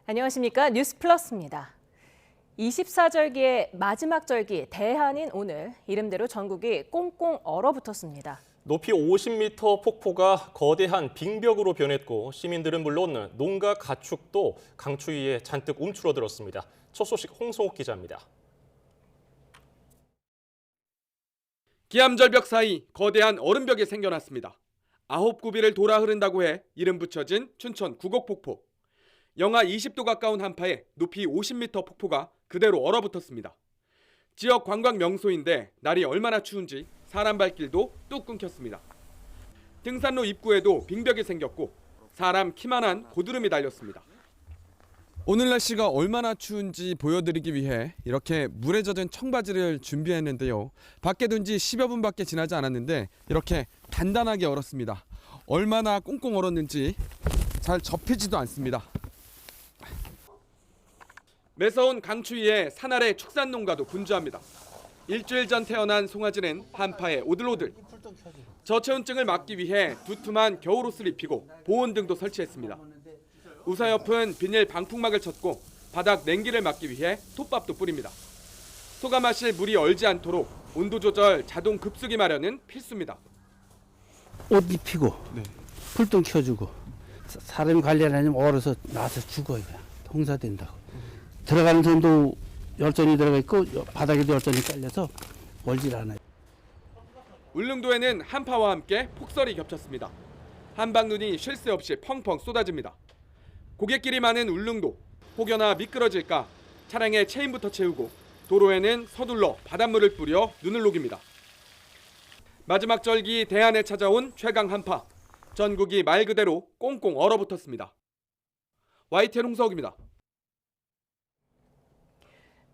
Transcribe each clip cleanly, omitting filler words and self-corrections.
안녕하십니까. 뉴스플러스입니다. 24절기의 마지막 절기 대한인 오늘 이름대로 전국이 꽁꽁 얼어붙었습니다. 높이 50m 폭포가 거대한 빙벽으로 변했고 시민들은 물론 농가 가축도 강추위에 잔뜩 움츠러들었습니다. 첫 소식 홍성욱 기자입니다. 기암절벽 사이 거대한 얼음벽이 생겨났습니다. 9구비를 돌아 흐른다고 해 이름 붙여진 춘천 구곡폭포. 영하 20도 가까운 한파에 높이 50m 폭포가 그대로 얼어붙었습니다. 지역 관광 명소인데 날이 얼마나 추운지 사람 발길도 뚝 끊겼습니다. 등산로 입구에도 빙벽이 생겼고 사람 키만한 고드름이 달렸습니다. 오늘 날씨가 얼마나 추운지 보여드리기 위해 이렇게 물에 젖은 청바지를 준비했는데요. 밖에 둔 지 10여 분밖에 지나지 않았는데 이렇게 단단하게 얼었습니다. 얼마나 꽁꽁 얼었는지 잘 접히지도 않습니다. 매서운 강추위에 산아래 축산농가도 분주합니다. 일주일 전 태어난 송아지는 한파에 오들오들. 저체온증을 막기 위해 두툼한 겨울옷을 입히고 보온등도 설치했습니다. 우사 옆은 비닐 방풍막을 쳤고 바닥 냉기를 막기 위해 톱밥도 뿌립니다. 소가 마실 물이 얼지 않도록 온도 조절 자동 급수기 마련은 필수입니다. 옷 입히고 불등 켜주고 사람이 관리 안 하면 얼어서 나서 죽어요. 그냥 통사된다고. 들어가는 손도 열전이 들어가 있고 바닥에도 열전이 깔려서 멀질 않아요. 울릉도에는 한파와 함께 폭설이 겹쳤습니다. 한방눈이 쉴 새 없이 펑펑 쏟아집니다. 고갯길이 많은 울릉도, 혹여나 미끄러질까 차량에 체인부터 채우고 도로에는 서둘러 바닷물을 뿌려 눈을 녹입니다. 마지막 절기 대한에 찾아온 최강 한파. 전국이 말 그대로 꽁꽁 얼어붙었습니다. YTN 홍석입니다.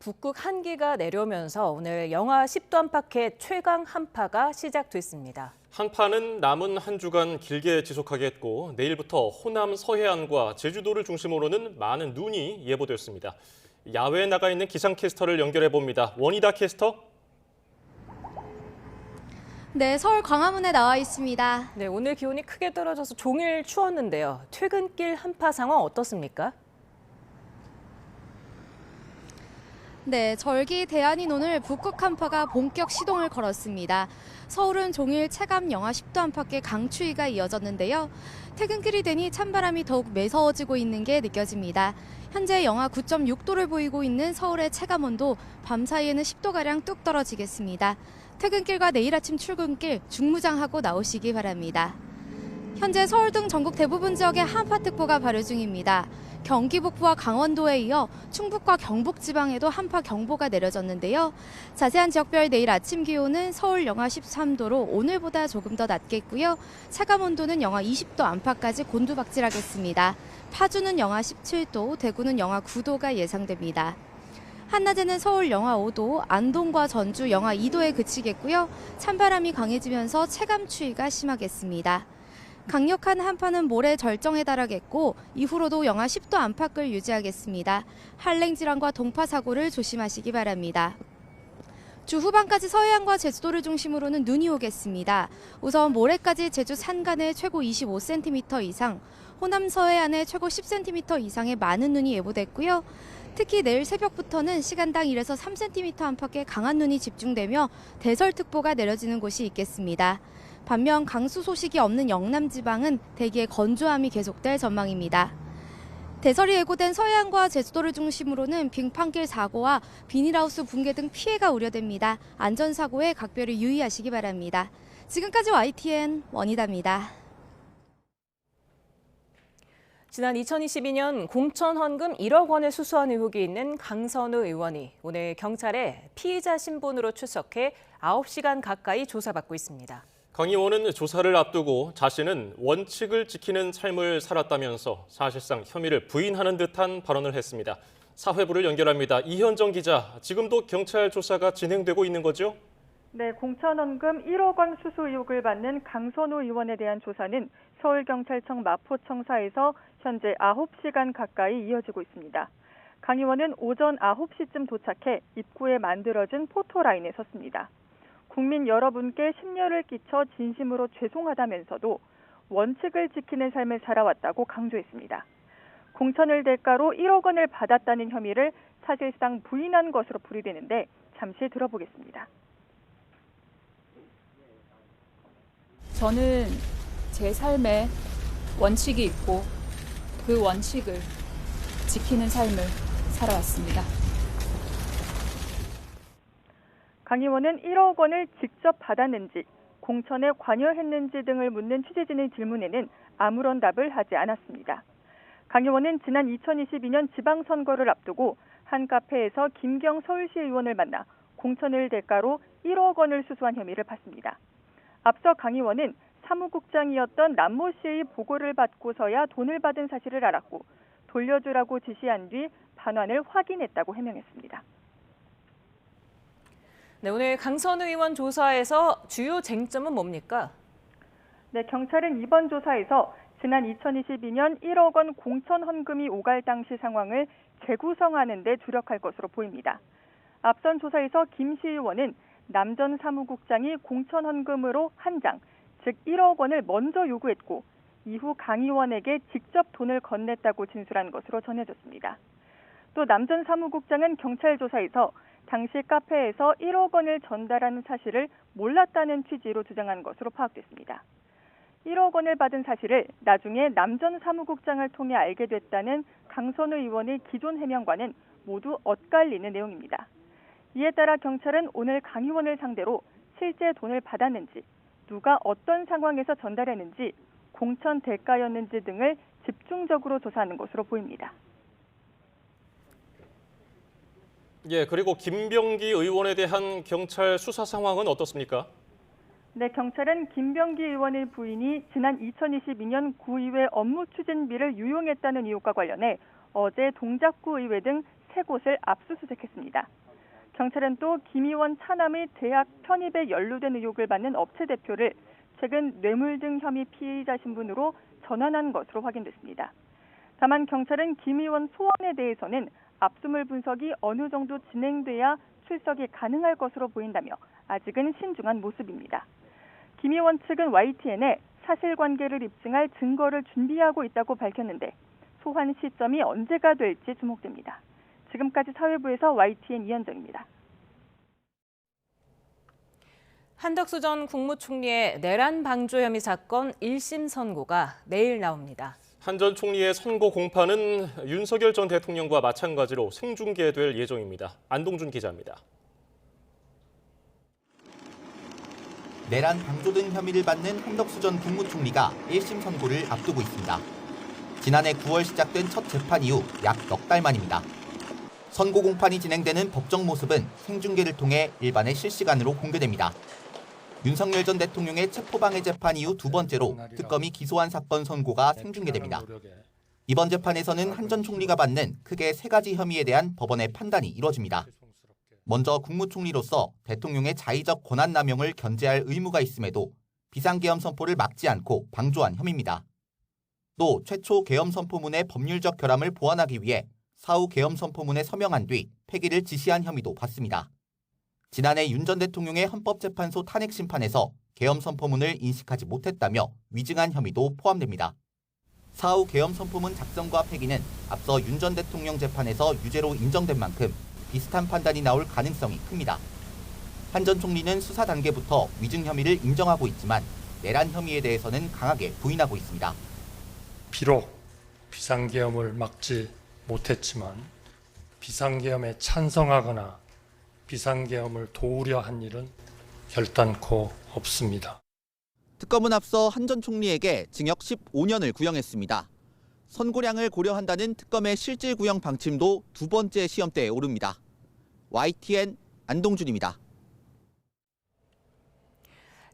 북극 한기가 내려오면서 오늘 영하 10도 안팎의 최강 한파가 시작됐습니다. 한파는 남은 한 주간 길게 지속하겠고 내일부터 호남 서해안과 제주도를 중심으로는 많은 눈이 예보됐습니다. 야외에 나가 있는 기상캐스터를 연결해봅니다. 원희다 캐스터. 네, 서울 광화문에 나와 있습니다. 네, 오늘 기온이 크게 떨어져서 종일 추웠는데요. 퇴근길 한파 상황 어떻습니까? 네, 절기 대한인 오늘 북극 한파가 본격 시동을 걸었습니다. 서울은 종일 체감 영하 10도 안팎의 강추위가 이어졌는데요. 퇴근길이 되니 찬바람이 더욱 매서워지고 있는 게 느껴집니다. 현재 영하 9.6도를 보이고 있는 서울의 체감 온도 밤 사이에는 10도가량 뚝 떨어지겠습니다. 퇴근길과 내일 아침 출근길 중무장하고 나오시기 바랍니다. 현재 서울 등 전국 대부분 지역에 한파특보가 발효 중입니다. 경기 북부와 강원도에 이어 충북과 경북 지방에도 한파 경보가 내려졌는데요. 자세한 지역별 내일 아침 기온은 서울 영하 13도로 오늘보다 조금 더 낮겠고요. 체감 온도는 영하 20도 안팎까지 곤두박질하겠습니다. 파주는 영하 17도, 대구는 영하 9도가 예상됩니다. 한낮에는 서울 영하 5도, 안동과 전주 영하 2도에 그치겠고요. 찬바람이 강해지면서 체감 추위가 심하겠습니다. 강력한 한파는 모레 절정에 달하겠고 이후로도 영하 10도 안팎을 유지하겠습니다. 한랭 질환과 동파 사고를 조심하시기 바랍니다. 주 후반까지 서해안과 제주도를 중심으로는 눈이 오겠습니다. 우선 모레까지 제주 산간에 최고 25cm 이상, 호남 서해안에 최고 10cm 이상의 많은 눈이 예보됐고요. 특히 내일 새벽부터는 시간당 1에서 3cm 안팎의 강한 눈이 집중되며 대설특보가 내려지는 곳이 있겠습니다. 반면 강수 소식이 없는 영남 지방은 대기의 건조함이 계속될 전망입니다. 대설이 예고된 서해안과 제주도를 중심으로는 빙판길 사고와 비닐하우스 붕괴 등 피해가 우려됩니다. 안전사고에 각별히 유의하시기 바랍니다. 지금까지 YTN 원희다입니다. 지난 2022년 공천 헌금 1억 원을 수수한 의혹이 있는 강선우 의원이 오늘 경찰에 피의자 신분으로 출석해 9시간 가까이 조사받고 있습니다. 강 의원은 조사를 앞두고 자신은 원칙을 지키는 삶을 살았다면서 사실상 혐의를 부인하는 듯한 발언을 했습니다. 사회부를 연결합니다. 이현정 기자, 지금도 경찰 조사가 진행되고 있는 거죠? 네, 공천헌금 1억 원 수수 의혹을 받는 강선우 의원에 대한 조사는 서울경찰청 마포청사에서 현재 9시간 가까이 이어지고 있습니다. 강 의원은 오전 9시쯤 도착해 입구에 만들어진 포토라인에 섰습니다. 국민 여러분께 심려를 끼쳐 진심으로 죄송하다면서도 원칙을 지키는 삶을 살아왔다고 강조했습니다. 공천을 대가로 1억 원을 받았다는 혐의를 사실상 부인한 것으로 풀이되는데 잠시 들어보겠습니다. 저는 제 삶에 원칙이 있고 그 원칙을 지키는 삶을 살아왔습니다. 강 의원은 1억 원을 직접 받았는지, 공천에 관여했는지 등을 묻는 취재진의 질문에는 아무런 답을 하지 않았습니다. 강 의원은 지난 2022년 지방선거를 앞두고 한 카페에서 김경 서울시 의원을 만나 공천을 대가로 1억 원을 수수한 혐의를 받습니다. 앞서 강 의원은 사무국장이었던 남모 씨의 보고를 받고서야 돈을 받은 사실을 알았고 돌려주라고 지시한 뒤 반환을 확인했다고 해명했습니다. 네, 오늘 강선우 의원 조사에서 주요 쟁점은 뭡니까? 네, 경찰은 이번 조사에서 지난 2022년 1억 원 공천 헌금이 오갈 당시 상황을 재구성하는 데 주력할 것으로 보입니다. 앞선 조사에서 김 시 의원은 남 전 사무국장이 공천 헌금으로 한 장, 즉 1억 원을 먼저 요구했고 이후 강 의원에게 직접 돈을 건넸다고 진술한 것으로 전해졌습니다. 또 남 전 사무국장은 경찰 조사에서 당시 카페에서 1억 원을 전달하는 사실을 몰랐다는 취지로 주장한 것으로 파악됐습니다. 1억 원을 받은 사실을 나중에 남 전 사무국장을 통해 알게 됐다는 강선우 의원의 기존 해명과는 모두 엇갈리는 내용입니다. 이에 따라 경찰은 오늘 강 의원을 상대로 실제 돈을 받았는지, 누가 어떤 상황에서 전달했는지, 공천 대가였는지 등을 집중적으로 조사하는 것으로 보입니다. 예, 그리고 김병기 의원에 대한 경찰 수사 상황은 어떻습니까? 네, 경찰은 김병기 의원의 부인이 지난 2022년 구의회 업무 추진비를 유용했다는 의혹과 관련해 어제 동작구 의회 등 3곳을 압수수색했습니다. 경찰은 또 김 의원 차남의 대학 편입에 연루된 의혹을 받는 업체 대표를 최근 뇌물 등 혐의 피의자 신분으로 전환한 것으로 확인됐습니다. 다만 경찰은 김 의원 소원에 대해서는 압수물 분석이 어느 정도 진행돼야 출석이 가능할 것으로 보인다며 아직은 신중한 모습입니다. 김 의원 측은 YTN에 사실관계를 입증할 증거를 준비하고 있다고 밝혔는데 소환 시점이 언제가 될지 주목됩니다. 지금까지 사회부에서 YTN 이현정입니다. 한덕수 전 국무총리의 내란 방조 혐의 사건 1심 선고가 내일 나옵니다. 한 전 총리의 선고 공판은 윤석열 전 대통령과 마찬가지로 생중계될 예정입니다. 안동준 기자입니다. 내란 방조 등 혐의를 받는 한덕수 전 국무총리가 1심 선고를 앞두고 있습니다. 지난해 9월 시작된 첫 재판 이후 약 넉 달 만입니다. 선고 공판이 진행되는 법정 모습은 생중계를 통해 일반에 실시간으로 공개됩니다. 윤석열 전 대통령의 체포방해 재판 이후 두 번째로 특검이 기소한 사건 선고가 생중계됩니다. 이번 재판에서는 한 전 총리가 받는 크게 3가지 혐의에 대한 법원의 판단이 이뤄집니다. 먼저 국무총리로서 대통령의 자의적 권한남용을 견제할 의무가 있음에도 비상계엄 선포를 막지 않고 방조한 혐의입니다. 또 최초 계엄 선포문의 법률적 결함을 보완하기 위해 사후 계엄 선포문에 서명한 뒤 폐기를 지시한 혐의도 받습니다. 지난해 윤 전 대통령의 헌법재판소 탄핵 심판에서 계엄 선포문을 인식하지 못했다며 위증한 혐의도 포함됩니다. 사후 계엄 선포문 작성과 폐기는 앞서 윤 전 대통령 재판에서 유죄로 인정된 만큼 비슷한 판단이 나올 가능성이 큽니다. 한 전 총리는 수사 단계부터 위증 혐의를 인정하고 있지만 내란 혐의에 대해서는 강하게 부인하고 있습니다. 비록 비상계엄을 막지 못했지만 비상계엄에 찬성하거나 비상계엄을 도우려 한 일은 결단코 없습니다. 특검은 앞서 한 전 총리에게 징역 15년을 구형했습니다. 선고량을 고려한다는 특검의 실질 구형 방침도 두 번째 시험대에 오릅니다. YTN 안동준입니다.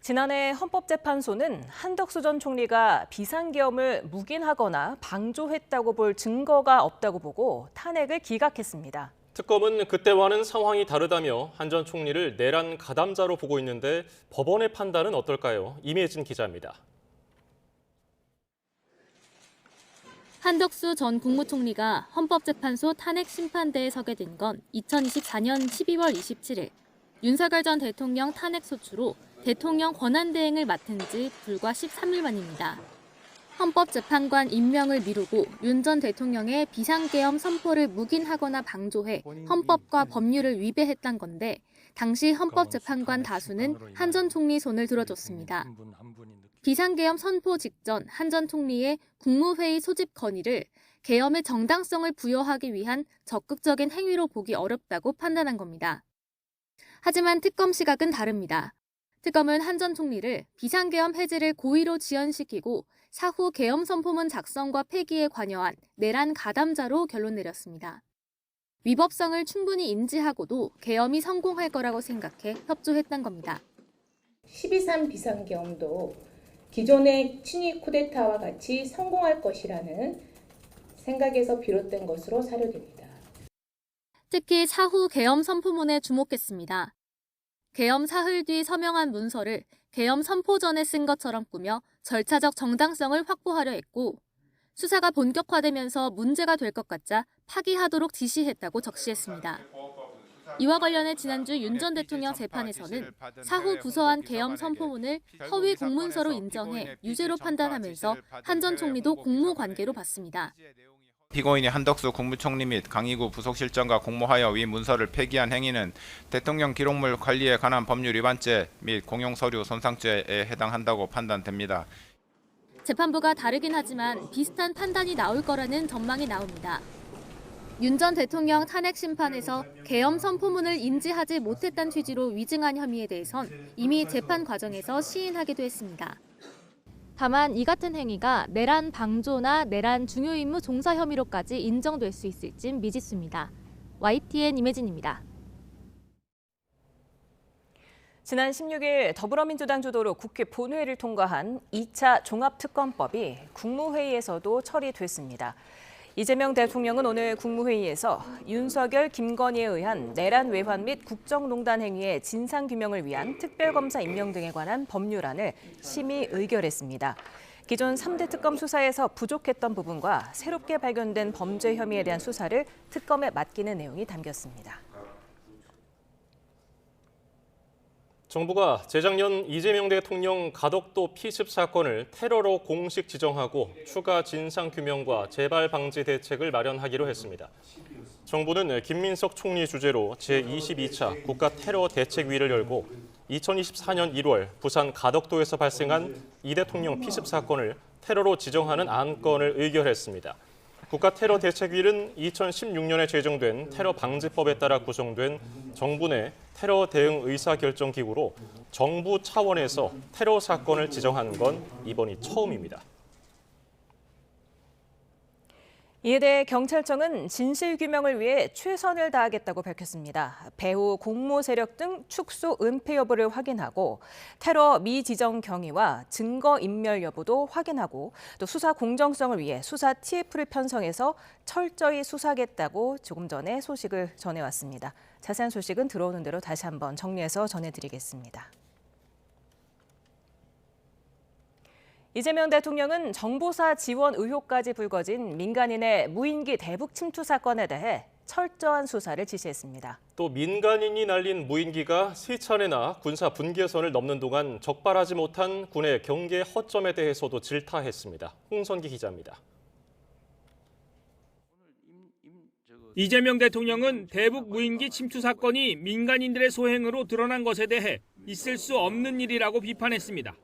지난해 헌법재판소는 한덕수 전 총리가 비상계엄을 묵인하거나 방조했다고 볼 증거가 없다고 보고 탄핵을 기각했습니다. 특검은 그때와는 상황이 다르다며 한 전 총리를 내란 가담자로 보고 있는데 법원의 판단은 어떨까요? 임혜진 기자입니다. 한덕수 전 국무총리가 헌법재판소 탄핵심판대에 서게 된 건 2024년 12월 27일 윤석열 전 대통령 탄핵 소추로 대통령 권한대행을 맡은 지 불과 13일 만입니다. 헌법재판관 임명을 미루고 윤 전 대통령의 비상계엄 선포를 묵인하거나 방조해 헌법과 법률을 위배했던 건데 당시 헌법재판관 다수는 한 전 총리 손을 들어줬습니다. 비상계엄 선포 직전 한 전 총리의 국무회의 소집 건의를 계엄의 정당성을 부여하기 위한 적극적인 행위로 보기 어렵다고 판단한 겁니다. 하지만 특검 시각은 다릅니다. 특검은 한 전 총리를 비상계엄 해제를 고의로 지연시키고 사후 계엄 선포문 작성과 폐기에 관여한 내란 가담자로 결론 내렸습니다. 위법성을 충분히 인지하고도 계엄이 성공할 거라고 생각해 협조했던 겁니다. 12.3 비상계엄도 기존의 친위 쿠데타와 같이 성공할 것이라는 생각에서 비롯된 것으로 사료됩니다. 특히 사후 계엄 선포문에 주목했습니다. 계엄 사흘 뒤 서명한 문서를 계엄 선포 전에 쓴 것처럼 꾸며 절차적 정당성을 확보하려 했고 수사가 본격화되면서 문제가 될 것 같자 파기하도록 지시했다고 적시했습니다. 이와 관련해 지난주 윤 전 대통령 재판에서는 사후 부서한 계엄 선포문을 허위 공문서로 인정해 유죄로 판단하면서 한 전 총리도 공모 관계로 봤습니다. 피고인이 한덕수 국무총리 및 강희구 부속실장과 공모하여 위 문서를 폐기한 행위는 대통령 기록물 관리에 관한 법률 위반죄 및 공용서류 손상죄에 해당한다고 판단됩니다. 재판부가 다르긴 하지만 비슷한 판단이 나올 거라는 전망이 나옵니다. 윤 전 대통령 탄핵 심판에서 계엄 선포문을 인지하지 못했다는 취지로 위증한 혐의에 대해선 이미 재판 과정에서 시인하기도 했습니다. 다만 이 같은 행위가 내란 방조나 내란 중요 임무 종사 혐의로까지 인정될 수 있을진 미지수입니다. YTN 임혜진입니다. 지난 16일 더불어민주당 주도로 국회 본회의를 통과한 2차 종합특검법이 국무회의에서도 처리됐습니다. 이재명 대통령은 오늘 국무회의에서 윤석열, 김건희에 의한 내란 외환 및 국정농단 행위의 진상규명을 위한 특별검사 임명 등에 관한 법률안을 심의 의결했습니다. 기존 3대 특검 수사에서 부족했던 부분과 새롭게 발견된 범죄 혐의에 대한 수사를 특검에 맡기는 내용이 담겼습니다. 정부가 재작년 이재명 대통령 가덕도 피습 사건을 테러로 공식 지정하고 추가 진상규명과 재발 방지 대책을 마련하기로 했습니다. 정부는 김민석 총리 주재로 제22차 국가테러대책위를 열고 2024년 1월 부산 가덕도에서 발생한 이 대통령 피습 사건을 테러로 지정하는 안건을 의결했습니다. 국가테러대책위는 2016년에 제정된 테러방지법에 따라 구성된 정부 내 테러 대응 의사결정기구로 정부 차원에서 테러 사건을 지정하는 건 이번이 처음입니다. 이에 대해 경찰청은 진실규명을 위해 최선을 다하겠다고 밝혔습니다. 배후 공모 세력 등 축소 은폐 여부를 확인하고 테러 미지정 경위와 증거 인멸 여부도 확인하고 또 수사 공정성을 위해 수사 TF를 편성해서 철저히 수사하겠다고 조금 전에 소식을 전해왔습니다. 자세한 소식은 들어오는 대로 다시 한번 정리해서 전해드리겠습니다. 이재명 대통령은 정보사 지원 의혹까지 불거진 민간인의 무인기 대북 침투 사건에 대해 철저한 수사를 지시했습니다. 또 민간인이 날린 무인기가 3차례나 군사 분계선을 넘는 동안 적발하지 못한 군의 경계 허점에 대해서도 질타했습니다. 홍선기 기자입니다. 이재명 대통령은 대북 무인기 침투 사건이 민간인들의 소행으로 드러난 것에 대해 있을 수 없는 일이라고 비판했습니다.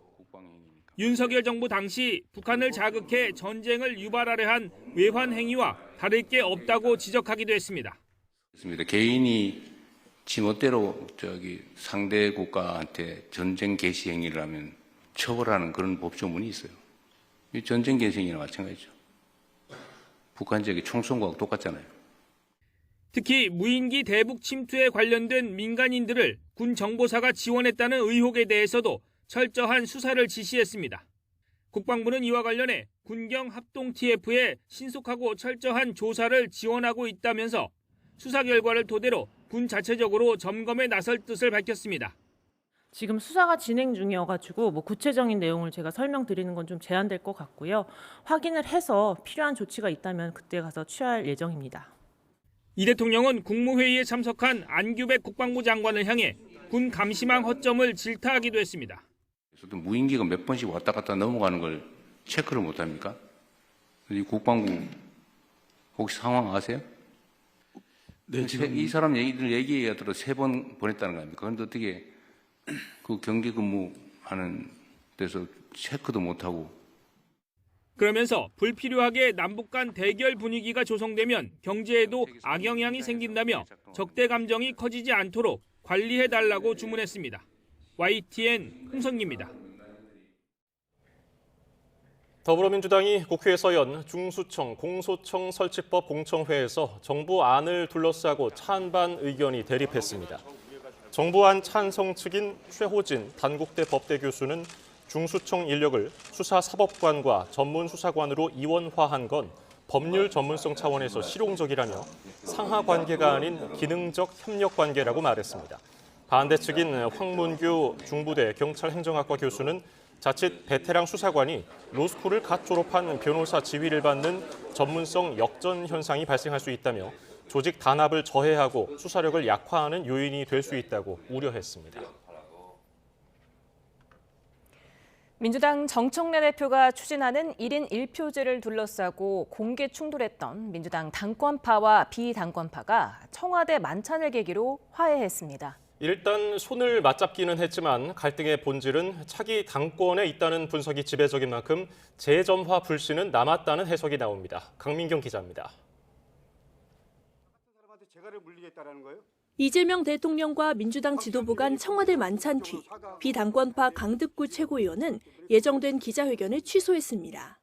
윤석열 정부 당시 북한을 자극해 전쟁을 유발하려 한 외환 행위와 다를 게 없다고 지적하기도 했습니다. 개인이 지멋대로 상대 국가한테 전쟁 개시 행위를 하면 처벌하는 그런 법조문이 있어요. 이 전쟁 개시 행위나 마찬가지죠. 북한 지역의 총선과 똑같잖아요. 특히 무인기 대북 침투에 관련된 민간인들을 군 정보사가 지원했다는 의혹에 대해서도 철저한 수사를 지시했습니다. 국방부는 이와 관련해 군경 합동 TF에 신속하고 철저한 조사를 지원하고 있다면서 수사 결과를 토대로 군 자체적으로 점검에 나설 뜻을 밝혔습니다. 지금 수사가 진행 중이어가지고 구체적인 내용을 제가 설명드리는 건 좀 제한될 것 같고요. 확인을 해서 필요한 조치가 있다면 그때 가서 취할 예정입니다. 이 대통령은 국무회의에 참석한 안규백 국방부 장관을 향해 군 감시망 허점을 질타하기도 했습니다. 무인기가 몇 번씩 왔다 갔다 넘어가는 걸 체크를 못 합니까? 이 국방부 혹시 상황 아세요? 네, 지금 이 사람 얘기가 들어 3번 보냈다는 거 아닙니까? 그런데 어떻게 그 경계 근무하는 데서 체크도 못 하고. 그러면서 불필요하게 남북 간 대결 분위기가 조성되면 경제에도 악영향이 생긴다며 적대 감정이 커지지 않도록 관리해달라고 주문했습니다. YTN 홍성기입니다. 더불어민주당이 국회에서 연 중수청 공소청 설치법 공청회에서 정부 안을 둘러싸고 찬반 의견이 대립했습니다. 정부안 찬성 측인 최호진 단국대 법대 교수는 중수청 인력을 수사사법관과 전문수사관으로 이원화한 건 법률 전문성 차원에서 실용적이라며 상하 관계가 아닌 기능적 협력 관계라고 말했습니다. 반대 측인 황문규 중부대 경찰행정학과 교수는 자칫 베테랑 수사관이 로스쿨을 갓 졸업한 변호사 지위를 받는 전문성 역전 현상이 발생할 수 있다며 조직 단합을 저해하고 수사력을 약화하는 요인이 될 수 있다고 우려했습니다. 민주당 정청래 대표가 추진하는 1인 1표제를 둘러싸고 공개 충돌했던 민주당 당권파와 비당권파가 청와대 만찬을 계기로 화해했습니다. 일단 손을 맞잡기는 했지만 갈등의 본질은 차기 당권에 있다는 분석이 지배적인 만큼 재점화 불씨는 남았다는 해석이 나옵니다. 강민경 기자입니다. 이재명 대통령과 민주당 지도부 간 청와대 만찬 뒤 비당권파 강득구 최고위원은 예정된 기자회견을 취소했습니다.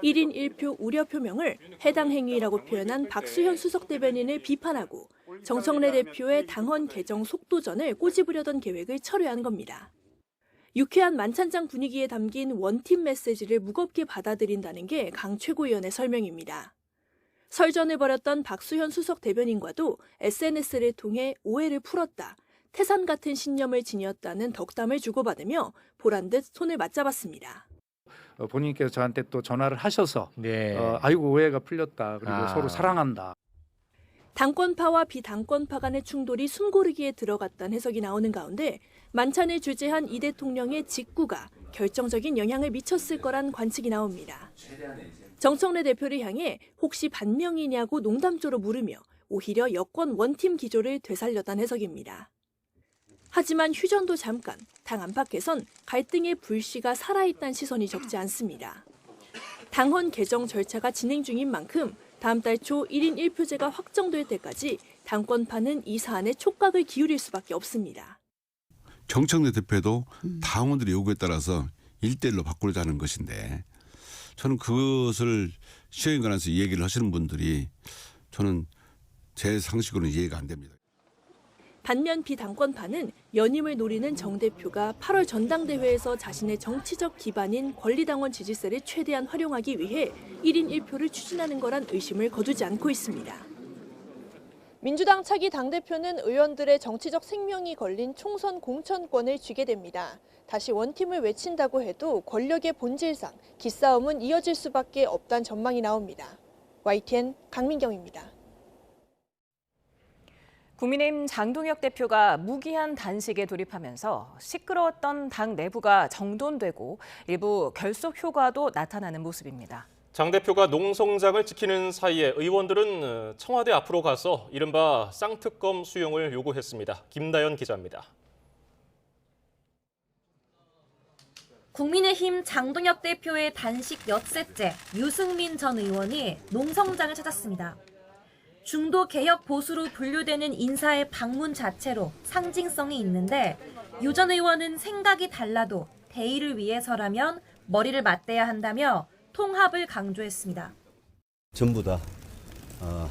1인 1표 우려 표명을 해당 행위라고 표현한 박수현 수석 대변인을 비판하고 정청래 대표의 당헌 개정 속도전을 꼬집으려던 계획을 철회한 겁니다. 유쾌한 만찬장 분위기에 담긴 원팀 메시지를 무겁게 받아들인다는 게 강 최고위원의 설명입니다. 설전을 벌였던 박수현 수석 대변인과도 SNS를 통해 오해를 풀었다, 태산 같은 신념을 지녔다는 덕담을 주고받으며 보란듯 손을 맞잡았습니다. 본인께서 저한테 또 전화를 하셔서 아이고 오해가 풀렸다, 그리고 서로 사랑한다. 당권파와 비당권파 간의 충돌이 숨고르기에 들어갔다는 해석이 나오는 가운데 만찬을 주재한 이 대통령의 직구가 결정적인 영향을 미쳤을 거란 관측이 나옵니다. 정청래 대표를 향해 혹시 반명이냐고 농담조로 물으며 오히려 여권 원팀 기조를 되살렸다는 해석입니다. 하지만 휴전도 잠깐, 당 안팎에선 갈등의 불씨가 살아있다는 시선이 적지 않습니다. 당헌 개정 절차가 진행 중인 만큼 다음 달 초 1인 1표제가 확정될 때까지 당권파는 이 사안에 촉각을 기울일 수밖에 없습니다. 정청래 대표도 당원들의 요구에 따라서 1대1로 바꾸자는 것인데 저는 그것을 시행에 관해서 얘기를 하시는 분들이 저는 제 상식으로는 이해가 안 됩니다. 반면 비당권파는 연임을 노리는 정 대표가 8월 전당대회에서 자신의 정치적 기반인 권리당원 지지세를 최대한 활용하기 위해 1인 1표를 추진하는 거란 의심을 거두지 않고 있습니다. 민주당 차기 당대표는 의원들의 정치적 생명이 걸린 총선 공천권을 쥐게 됩니다. 다시 원팀을 외친다고 해도 권력의 본질상 기싸움은 이어질 수밖에 없다는 전망이 나옵니다. YTN 강민경입니다. 국민의힘 장동혁 대표가 무기한 단식에 돌입하면서 시끄러웠던 당 내부가 정돈되고 일부 결속 효과도 나타나는 모습입니다. 장 대표가 농성장을 지키는 사이에 의원들은 청와대 앞으로 가서 이른바 쌍특검 수용을 요구했습니다. 김다연 기자입니다. 국민의힘 장동혁 대표의 단식 엿새째 유승민 전 의원이 농성장을 찾았습니다. 중도 개혁 보수로 분류되는 인사의 방문 자체로 상징성이 있는데 유 전 의원은 생각이 달라도 대의를 위해서라면 머리를 맞대야 한다며 통합을 강조했습니다. 전부 다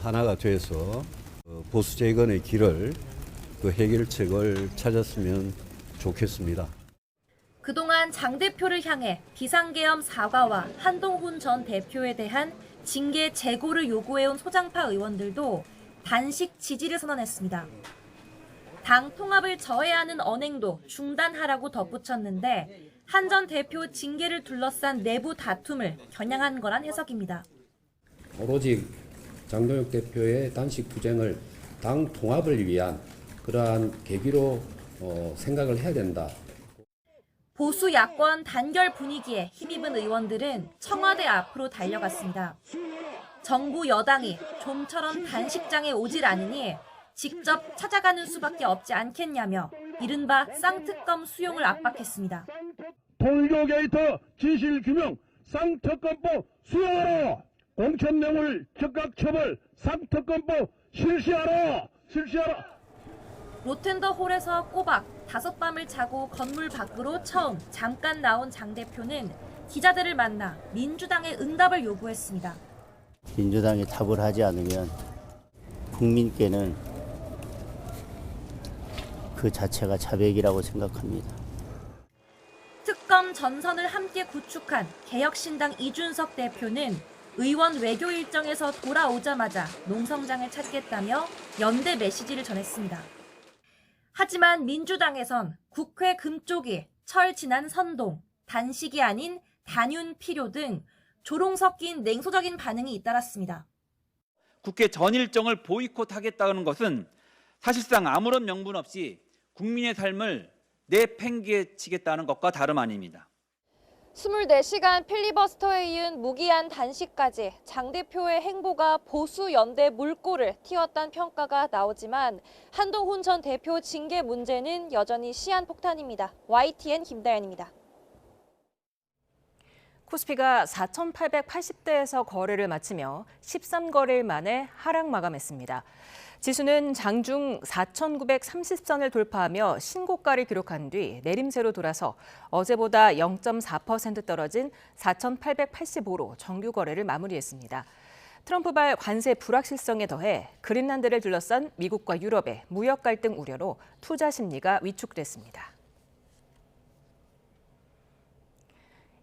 하나가 돼서 보수 재건의 길을 해결책을 찾았으면 좋겠습니다. 그동안 장 대표를 향해 비상계엄 사과와 한동훈 전 대표에 대한 징계 재고를 요구해온 소장파 의원들도 단식 지지를 선언했습니다. 당 통합을 저해하는 언행도 중단하라고 덧붙였는데 한 전 대표 징계를 둘러싼 내부 다툼을 겨냥한 거란 해석입니다. 오로지 장동혁 대표의 단식 투쟁을 당 통합을 위한 그러한 계기로 생각을 해야 된다. 보수 야권 단결 분위기에 힘입은 의원들은 청와대 앞으로 달려갔습니다. 정부 여당이 좀처럼 단식장에 오질 않으니 직접 찾아가는 수밖에 없지 않겠냐며 이른바 쌍특검 수용을 압박했습니다. 통일교 게이트 진실규명 쌍특검법 수용하라. 공천명을 즉각 처벌 쌍특검법 실시하라. 로텐더홀에서 꼬박 5밤을 자고 건물 밖으로 처음 잠깐 나온 장 대표는 기자들을 만나 민주당의 응답을 요구했습니다. 민주당이 답을 하지 않으면 국민께는 그 자체가 자백이라고 생각합니다. 특검 전선을 함께 구축한 개혁신당 이준석 대표는 의원 외교 일정에서 돌아오자마자 농성장을 찾겠다며 연대 메시지를 전했습니다. 하지만 민주당에선 국회 금쪽이 철 지난 선동, 단식이 아닌 단윤 필요 등 조롱 섞인 냉소적인 반응이 잇따랐습니다. 국회 전 일정을 보이콧하겠다는 것은 사실상 아무런 명분 없이 국민의 삶을 내팽개치겠다는 것과 다름 아닙니다. 24시간 필리버스터에 이은 무기한 단식까지 장 대표의 행보가 보수 연대 물꼬를 틔웠다는 평가가 나오지만 한동훈 전 대표 징계 문제는 여전히 시한폭탄입니다. YTN 김다연입니다. 코스피가 4,880대에서 거래를 마치며 13거래일 만에 하락 마감했습니다. 지수는 장중 4,930선을 돌파하며 신고가를 기록한 뒤 내림세로 돌아서 어제보다 0.4% 떨어진 4,885로 정규 거래를 마무리했습니다. 트럼프발 관세 불확실성에 더해 그린란드를 둘러싼 미국과 유럽의 무역 갈등 우려로 투자 심리가 위축됐습니다.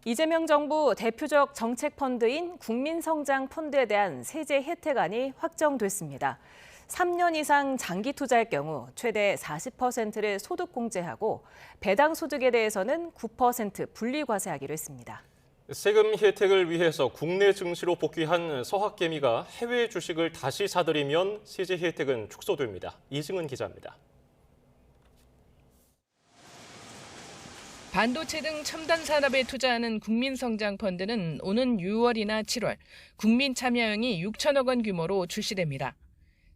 이재명 정부 대표적 정책 펀드인 국민성장펀드에 대한 세제 혜택안이 확정됐습니다. 3년 이상 장기 투자할 경우 최대 40%를 소득공제하고 배당 소득에 대해서는 9% 분리과세하기로 했습니다. 세금 혜택을 위해서 국내 증시로 복귀한 서학개미가 해외 주식을 다시 사들이면 세제 혜택은 축소됩니다. 이승은 기자입니다. 반도체 등 첨단 산업에 투자하는 국민성장펀드는 오는 6월이나 7월 국민 참여형이 6천억 원 규모로 출시됩니다.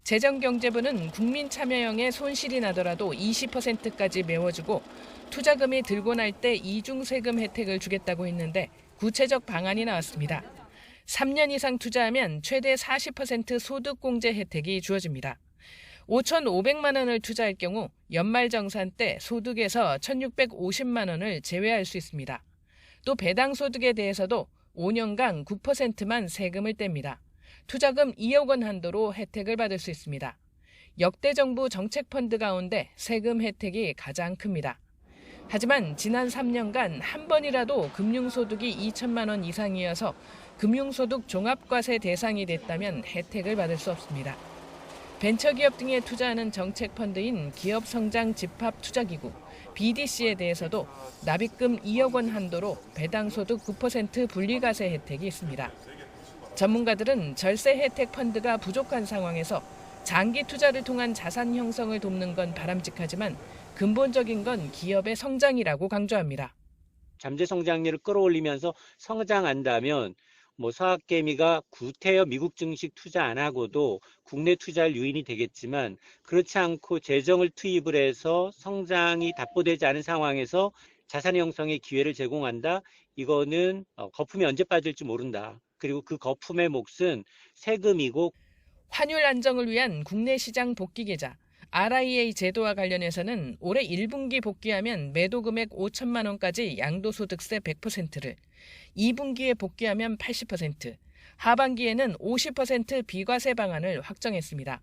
재정경제부는 국민 참여형에 손실이 나더라도 20%까지 메워주고 투자금이 들고 날 때 이중세금 혜택을 주겠다고 했는데 구체적 방안이 나왔습니다. 3년 이상 투자하면 최대 40% 소득공제 혜택이 주어집니다. 5,500만 원을 투자할 경우 연말정산 때 소득에서 1,650만 원을 제외할 수 있습니다. 또 배당 소득에 대해서도 5년간 9%만 세금을 뗍니다. 투자금 2억 원 한도로 혜택을 받을 수 있습니다. 역대 정부 정책펀드 가운데 세금 혜택이 가장 큽니다. 하지만 지난 3년간 한 번이라도 금융소득이 2천만 원 이상이어서 금융소득 종합과세 대상이 됐다면 혜택을 받을 수 없습니다. 벤처기업 등에 투자하는 정책펀드인 기업성장집합투자기구 BDC에 대해서도 납입금 2억 원 한도로 배당소득 9% 분리과세 혜택이 있습니다. 전문가들은 절세 혜택 펀드가 부족한 상황에서 장기 투자를 통한 자산 형성을 돕는 건 바람직하지만 근본적인 건 기업의 성장이라고 강조합니다. 잠재 성장률을 끌어올리면서 성장한다면 서학개미가 구태여 미국 증시 투자 안 하고도 국내 투자할 요인이 되겠지만 그렇지 않고 재정을 투입을 해서 성장이 답보되지 않은 상황에서 자산 형성의 기회를 제공한다. 이거는 거품이 언제 빠질지 모른다. 그리고 그 거품의 몫은 세금이고. 환율 안정을 위한 국내 시장 복귀 계좌 RIA 제도와 관련해서는 올해 1분기 복귀하면 매도 금액 5천만 원까지 양도소득세 100%를, 2분기에 복귀하면 80%, 하반기에는 50% 비과세 방안을 확정했습니다.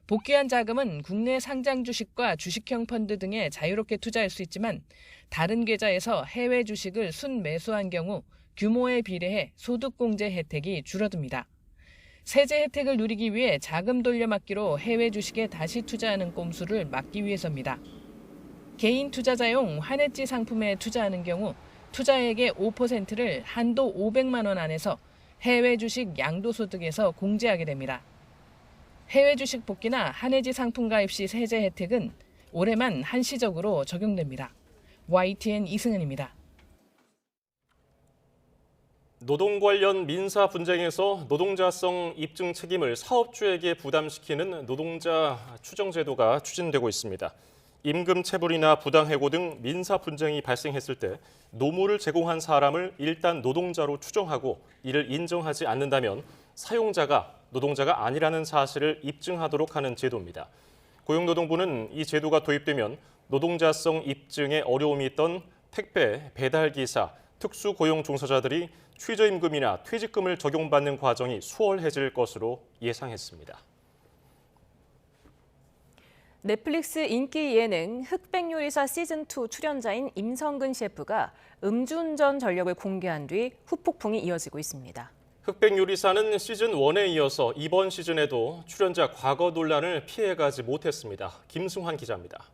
복귀한 자금은 국내 상장 주식과 주식형 펀드 등에 자유롭게 투자할 수 있지만 다른 계좌에서 해외 주식을 순매수한 경우 규모에 비례해 소득공제 혜택이 줄어듭니다. 세제 혜택을 누리기 위해 자금 돌려막기로 해외 주식에 다시 투자하는 꼼수를 막기 위해서입니다. 개인 투자자용 환해지 상품에 투자하는 경우 투자액의 5%를 한도 500만 원 안에서 해외 주식 양도소득에서 공제하게 됩니다. 해외 주식 복귀나 환해지 상품 가입 시 세제 혜택은 올해만 한시적으로 적용됩니다. YTN 이승은입니다. 노동 관련 민사 분쟁에서 노동자성 입증 책임을 사업주에게 부담시키는 노동자 추정 제도가 추진되고 있습니다. 임금 체불이나 부당해고 등 민사 분쟁이 발생했을 때 노무를 제공한 사람을 일단 노동자로 추정하고 이를 인정하지 않는다면 사용자가 노동자가 아니라는 사실을 입증하도록 하는 제도입니다. 고용노동부는 이 제도가 도입되면 노동자성 입증에 어려움이 있던 택배, 배달기사, 특수고용 종사자들이 최저임금이나 퇴직금을 적용받는 과정이 수월해질 것으로 예상했습니다. 넷플릭스 인기 예능 흑백요리사 시즌2 출연자인 임성근 셰프가 음주운전 전력을 공개한 뒤 후폭풍이 이어지고 있습니다. 흑백요리사는 시즌1에 이어서 이번 시즌에도 출연자 과거 논란을 피해가지 못했습니다. 김승환 기자입니다.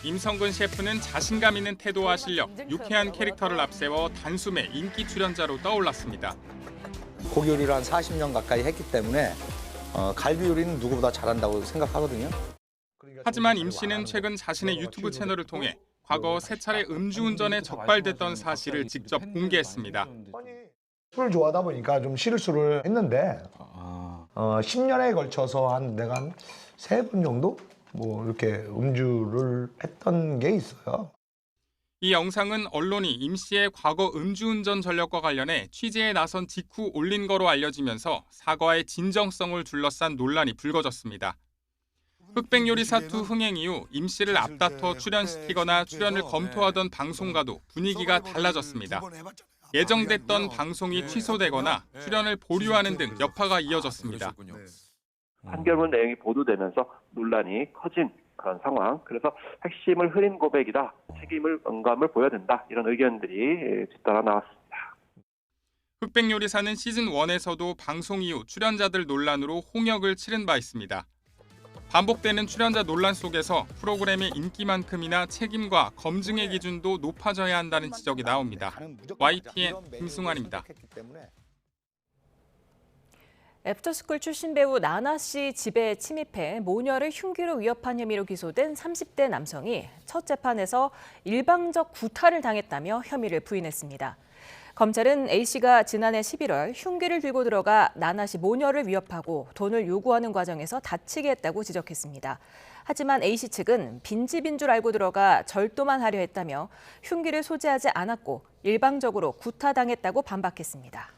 임성근 셰프는 자신감 있는 태도와 실력, 유쾌한 캐릭터를 앞세워 단숨에 인기 출연자로 떠올랐습니다. 고기 요리를 한 40년 가까이 했기 때문에 갈비 요리는 누구보다 잘한다고 생각하거든요. 하지만 임 씨는 최근 자신의 유튜브 채널을 통해 과거 3차례 음주운전에 적발됐던 사실을 직접 공개했습니다. 술을 좋아하다 보니까 좀 실수를 했는데 10년에 걸쳐서 내가 한 3번 정도 이렇게 음주를 했던 게 있어요. 이 영상은 언론이 임 씨의 과거 음주운전 전력과 관련해 취재에 나선 직후 올린 거로 알려지면서 사과의 진정성을 둘러싼 논란이 불거졌습니다. 흑백요리사2 흥행 이후 임 씨를 앞다퉈 출연시키거나 출연을 검토하던 방송과도 분위기가 달라졌습니다. 예정됐던 방송이 취소되거나 출연을 보류하는 등 여파가 이어졌습니다. 판결문 내용이 보도되면서 논란이 커진 그런 상황. 그래서 핵심을 흐린 고백이다. 책임을 응감을 보여야 된다. 이런 의견들이 뒤따라 나왔습니다. 흑백요리사는 시즌1에서도 방송 이후 출연자들 논란으로 홍역을 치른 바 있습니다. 반복되는 출연자 논란 속에서 프로그램의 인기만큼이나 책임과 검증의 기준도 높아져야 한다는 지적이 나옵니다. YTN 김승환입니다. 애프터스쿨 출신 배우 나나 씨 집에 침입해 모녀를 흉기로 위협한 혐의로 기소된 30대 남성이 첫 재판에서 일방적 구타를 당했다며 혐의를 부인했습니다. 검찰은 A 씨가 지난해 11월 흉기를 들고 들어가 나나 씨 모녀를 위협하고 돈을 요구하는 과정에서 다치게 했다고 지적했습니다. 하지만 A 씨 측은 빈집인 줄 알고 들어가 절도만 하려 했다며 흉기를 소지하지 않았고 일방적으로 구타당했다고 반박했습니다.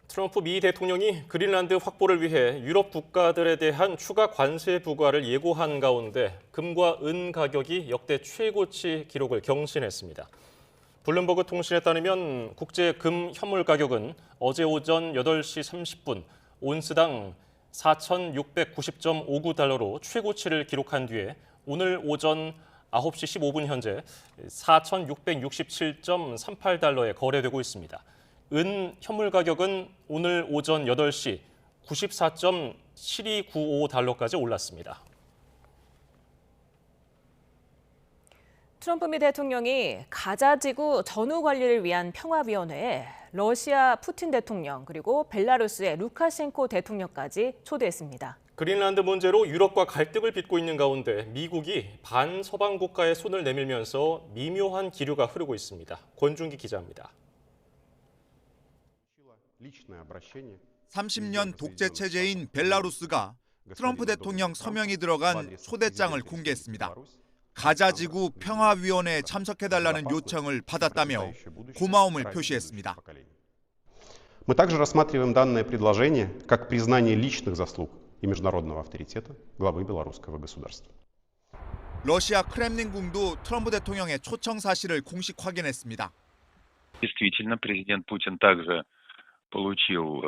트럼프 미 대통령이 그린란드 확보를 위해 유럽 국가들에 대한 추가 관세 부과를 예고한 가운데 금과 은 가격이 역대 최고치 기록을 경신했습니다. 블룸버그 통신에 따르면 국제 금 현물 가격은 어제 오전 8시 30분 온스당 4,690.59달러로 최고치를 기록한 뒤에 오늘 오전 9시 15분 현재 4,667.38달러에 거래되고 있습니다. 은 현물 가격은 오늘 오전 8시 94.7295달러까지 올랐습니다. 트럼프 미 대통령이 가자 지구 전후 관리를 위한 평화위원회에 러시아 푸틴 대통령 그리고 벨라루스의 루카셴코 대통령까지 초대했습니다. 그린란드 문제로 유럽과 갈등을 빚고 있는 가운데 미국이 반서방 국가의 손을 내밀면서 미묘한 기류가 흐르고 있습니다. 권준기 기자입니다. 30년 독재 체제인 벨라루스가 트럼프 대통령 서명이 들어간 초대장을 공개했습니다. 가자지구 평화위원회에 참석해달라는 요청을 받았다며 고마움을 표시했습니다. Мы также рассматриваем данное предложение как признание личных заслуг и международного авторитета главы белорусского государства. 러시아 크렘린궁도 트럼프 대통령의 초청 사실을 공식 확인했습니다. Действительно, президент Путин также получил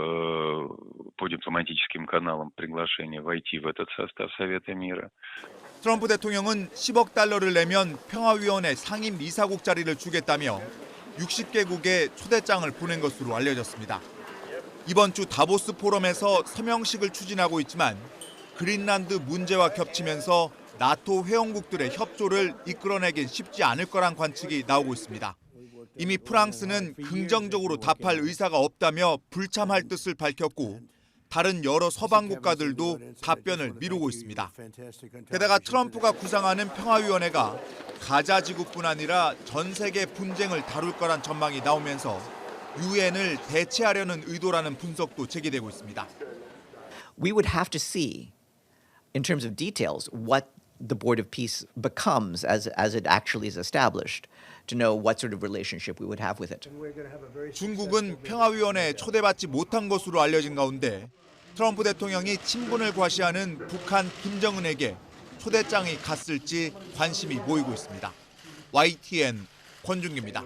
по дипломатическим каналам приглашение войти в этот состав Совета мира. 트럼프 대통령은 10억 달러를 내면 평화위원회 상임 이사국 자리를 주겠다며 60개국에 초대장을 보낸 것으로 알려졌습니다. 이번 주 다보스 포럼에서 서명식을 추진하고 있지만 그린란드 문제와 겹치면서 나토 회원국들의 협조를 이끌어내긴 쉽지 않을 거란 관측이 나오고 있습니다. 이미 프랑스는 긍정적으로 답할 의사가 없다며 불참할 뜻을 밝혔고 다른 여러 서방 국가들도 답변을 미루고 있습니다. 게다가 트럼프가 구상하는 평화위원회가 가자 지구뿐 아니라 전 세계 분쟁을 다룰 거란 전망이 나오면서 유엔을 대체하려는 의도라는 분석도 제기되고 있습니다. We would have to see, in terms of details, what the Board of Peace becomes as it actually is established, to know what sort of relationship we would have with it. 중국은 평화위원회에 초대받지 못한 것으로 알려진 가운데 트럼프 대통령이 친분을 과시하는 북한 김정은에게 초대장이 갔을지 관심이 모이고 있습니다. YTN 권준기입니다.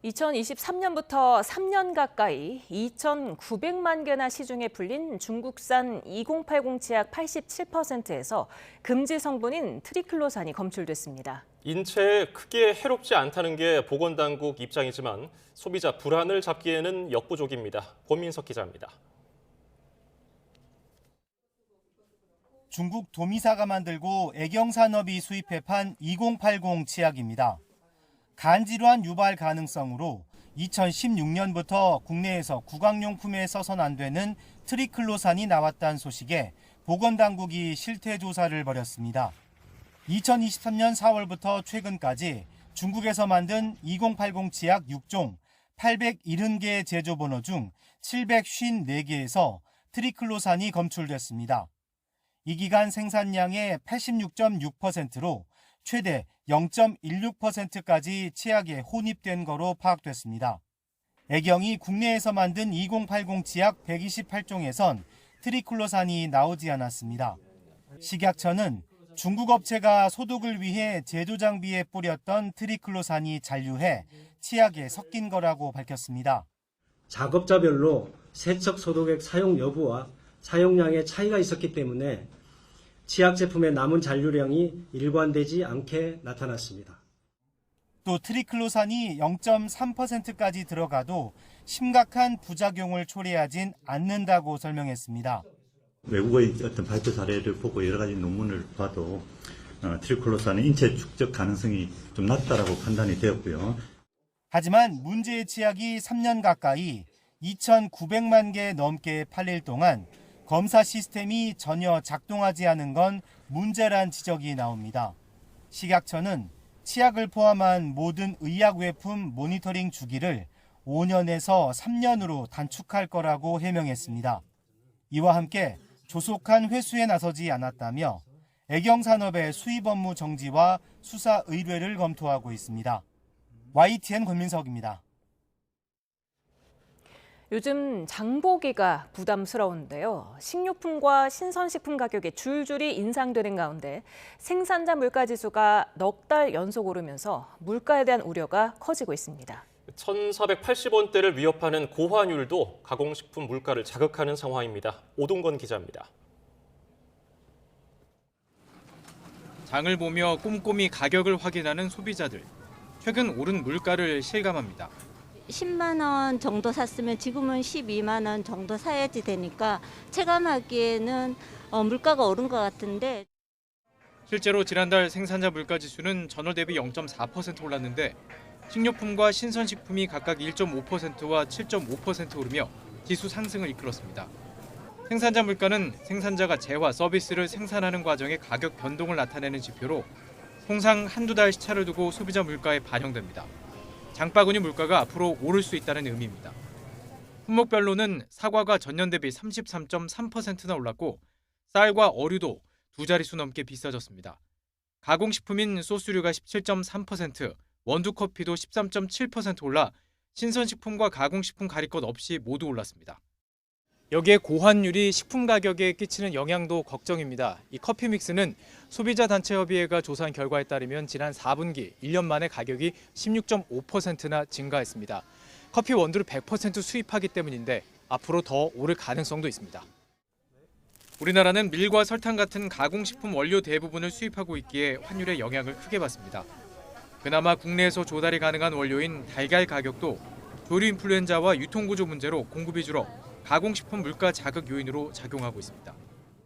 2023년부터 3년 가까이 2,900만 개나 시중에 풀린 중국산 2080 치약 87%에서 금지 성분인 트리클로산이 검출됐습니다. 인체에 크게 해롭지 않다는 게 보건당국 입장이지만 소비자 불안을 잡기에는 역부족입니다. 권민석 기자입니다. 중국 도미사가 만들고 애경산업이 수입해 판 2080 치약입니다. 간질환 유발 가능성으로 2016년부터 국내에서 구강용품에 써선 안 되는 트리클로산이 나왔다는 소식에 보건당국이 실태조사를 벌였습니다. 2023년 4월부터 최근까지 중국에서 만든 2080 치약 6종 870개의 제조번호 중 754개에서 트리클로산이 검출됐습니다. 이 기간 생산량의 86.6%로 최대 0.16%까지 치약에 혼입된 거로 파악됐습니다. 애경이 국내에서 만든 2080 치약 128종에선 트리클로산이 나오지 않았습니다. 식약처는 중국 업체가 소독을 위해 제조 장비에 뿌렸던 트리클로산이 잔류해 치약에 섞인 거라고 밝혔습니다. 작업자별로 세척 소독액 사용 여부와 사용량의 차이가 있었기 때문에 치약 제품의 남은 잔류량이 일관되지 않게 나타났습니다. 또 트리클로산이 0.3%까지 들어가도 심각한 부작용을 초래하진 않는다고 설명했습니다. 외국의 어떤 발표 사례를 보고 여러 가지 논문을 봐도 트리클로산의 인체 축적 가능성이 좀 낮다라고 판단이 되었고요. 하지만 문제의 치약이 3년 가까이 2,900만 개 넘게 팔릴 동안 검사 시스템이 전혀 작동하지 않은 건 문제란 지적이 나옵니다. 식약처는 치약을 포함한 모든 의약외품 모니터링 주기를 5년에서 3년으로 단축할 거라고 해명했습니다. 이와 함께 조속한 회수에 나서지 않았다며 애경산업의 수입 업무 정지와 수사 의뢰를 검토하고 있습니다. YTN 권민석입니다. 요즘 장보기가 부담스러운데요. 식료품과 신선식품 가격이 줄줄이 인상되는 가운데 생산자 물가지수가 넉 달 연속 오르면서 물가에 대한 우려가 커지고 있습니다. 1,480원대를 위협하는 고환율도 가공식품 물가를 자극하는 상황입니다. 오동건 기자입니다. 장을 보며 꼼꼼히 가격을 확인하는 소비자들. 최근 오른 물가를 실감합니다. 10만 원 정도 샀으면 지금은 12만 원 정도 사야지 되니까 체감하기에는 물가가 오른 것 같은데. 실제로 지난달 생산자 물가지수는 전월 대비 0.4% 올랐는데 식료품과 신선식품이 각각 1.5%와 7.5% 오르며 지수 상승을 이끌었습니다. 생산자 물가는 생산자가 재화, 서비스를 생산하는 과정의 가격 변동을 나타내는 지표로 통상 한두 달 시차를 두고 소비자 물가에 반영됩니다. 장바구니 물가가 앞으로 오를 수 있다는 의미입니다. 품목별로는 사과가 전년 대비 33.3%나 올랐고 쌀과 어류도 두 자릿수 넘게 비싸졌습니다. 가공식품인 소스류가 17.3%, 원두커피도 13.7% 올라 신선식품과 가공식품 가릴 것 없이 모두 올랐습니다. 여기에 고환율이 식품 가격에 끼치는 영향도 걱정입니다. 이 커피 믹스는 소비자단체협의회가 조사한 결과에 따르면 지난 4분기 1년 만에 가격이 16.5%나 증가했습니다. 커피 원두를 100% 수입하기 때문인데 앞으로 더 오를 가능성도 있습니다. 우리나라는 밀과 설탕 같은 가공식품 원료 대부분을 수입하고 있기에 환율의 영향을 크게 받습니다. 그나마 국내에서 조달이 가능한 원료인 달걀 가격도 조류 인플루엔자와 유통구조 문제로 공급이 줄어 가공식품 물가 자극 요인으로 작용하고 있습니다.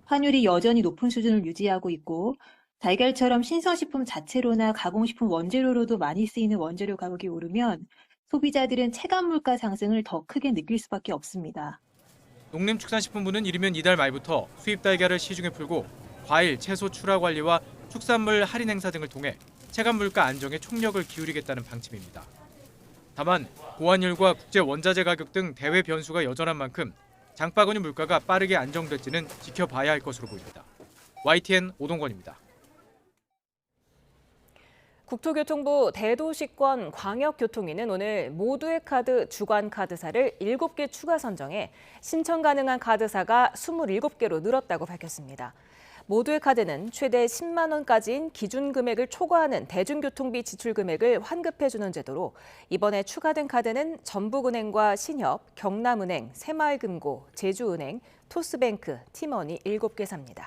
환율이 여전히 높은 수준을 유지하고 있고 달걀처럼 신선식품 자체로나 가공식품 원재료로도 많이 쓰이는 원재료 가격이 오르면 소비자들은 체감 물가 상승을 더 크게 느낄 수밖에 없습니다. 농림축산식품부는 이르면 이달 말부터 수입 달걀을 시중에 풀고 과일, 채소 출하 관리와 축산물 할인 행사 등을 통해 체감 물가 안정에 총력을 기울이겠다는 방침입니다. 다만 고환율과 국제 원자재 가격 등 대외 변수가 여전한 만큼 장바구니 물가가 빠르게 안정될지는 지켜봐야 할 것으로 보입니다. YTN 오동건입니다. 국토교통부 대도시권 광역교통위는 오늘 모두의 카드 주간 카드사를 7개 추가 선정해 신청 가능한 카드사가 27개로 늘었다고 밝혔습니다. 모두의 카드는 최대 10만 원까지인 기준 금액을 초과하는 대중교통비 지출 금액을 환급해주는 제도로 이번에 추가된 카드는 전북은행과 신협, 경남은행, 새마을금고, 제주은행, 토스뱅크, 티머니 7개사입니다.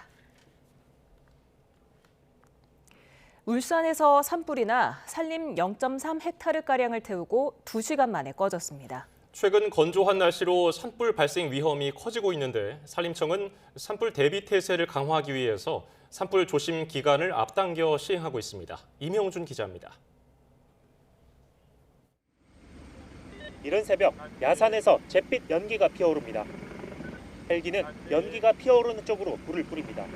울산에서 산불이나 산림 0.3헥타르가량을 태우고 2시간 만에 꺼졌습니다. 최근 건조한 날씨로 산불 발생 위험이 커지고 있는데 산림청은 산불 대비 태세를 강화하기 위해서 산불 조심 기간을 앞당겨 시행하고 있습니다. 임영준 기자입니다. 이른 새벽 야산에서 잿빛 연기가 피어오릅니다. 헬기는 연기가 피어오르는 쪽으로 불을 뿌립니다.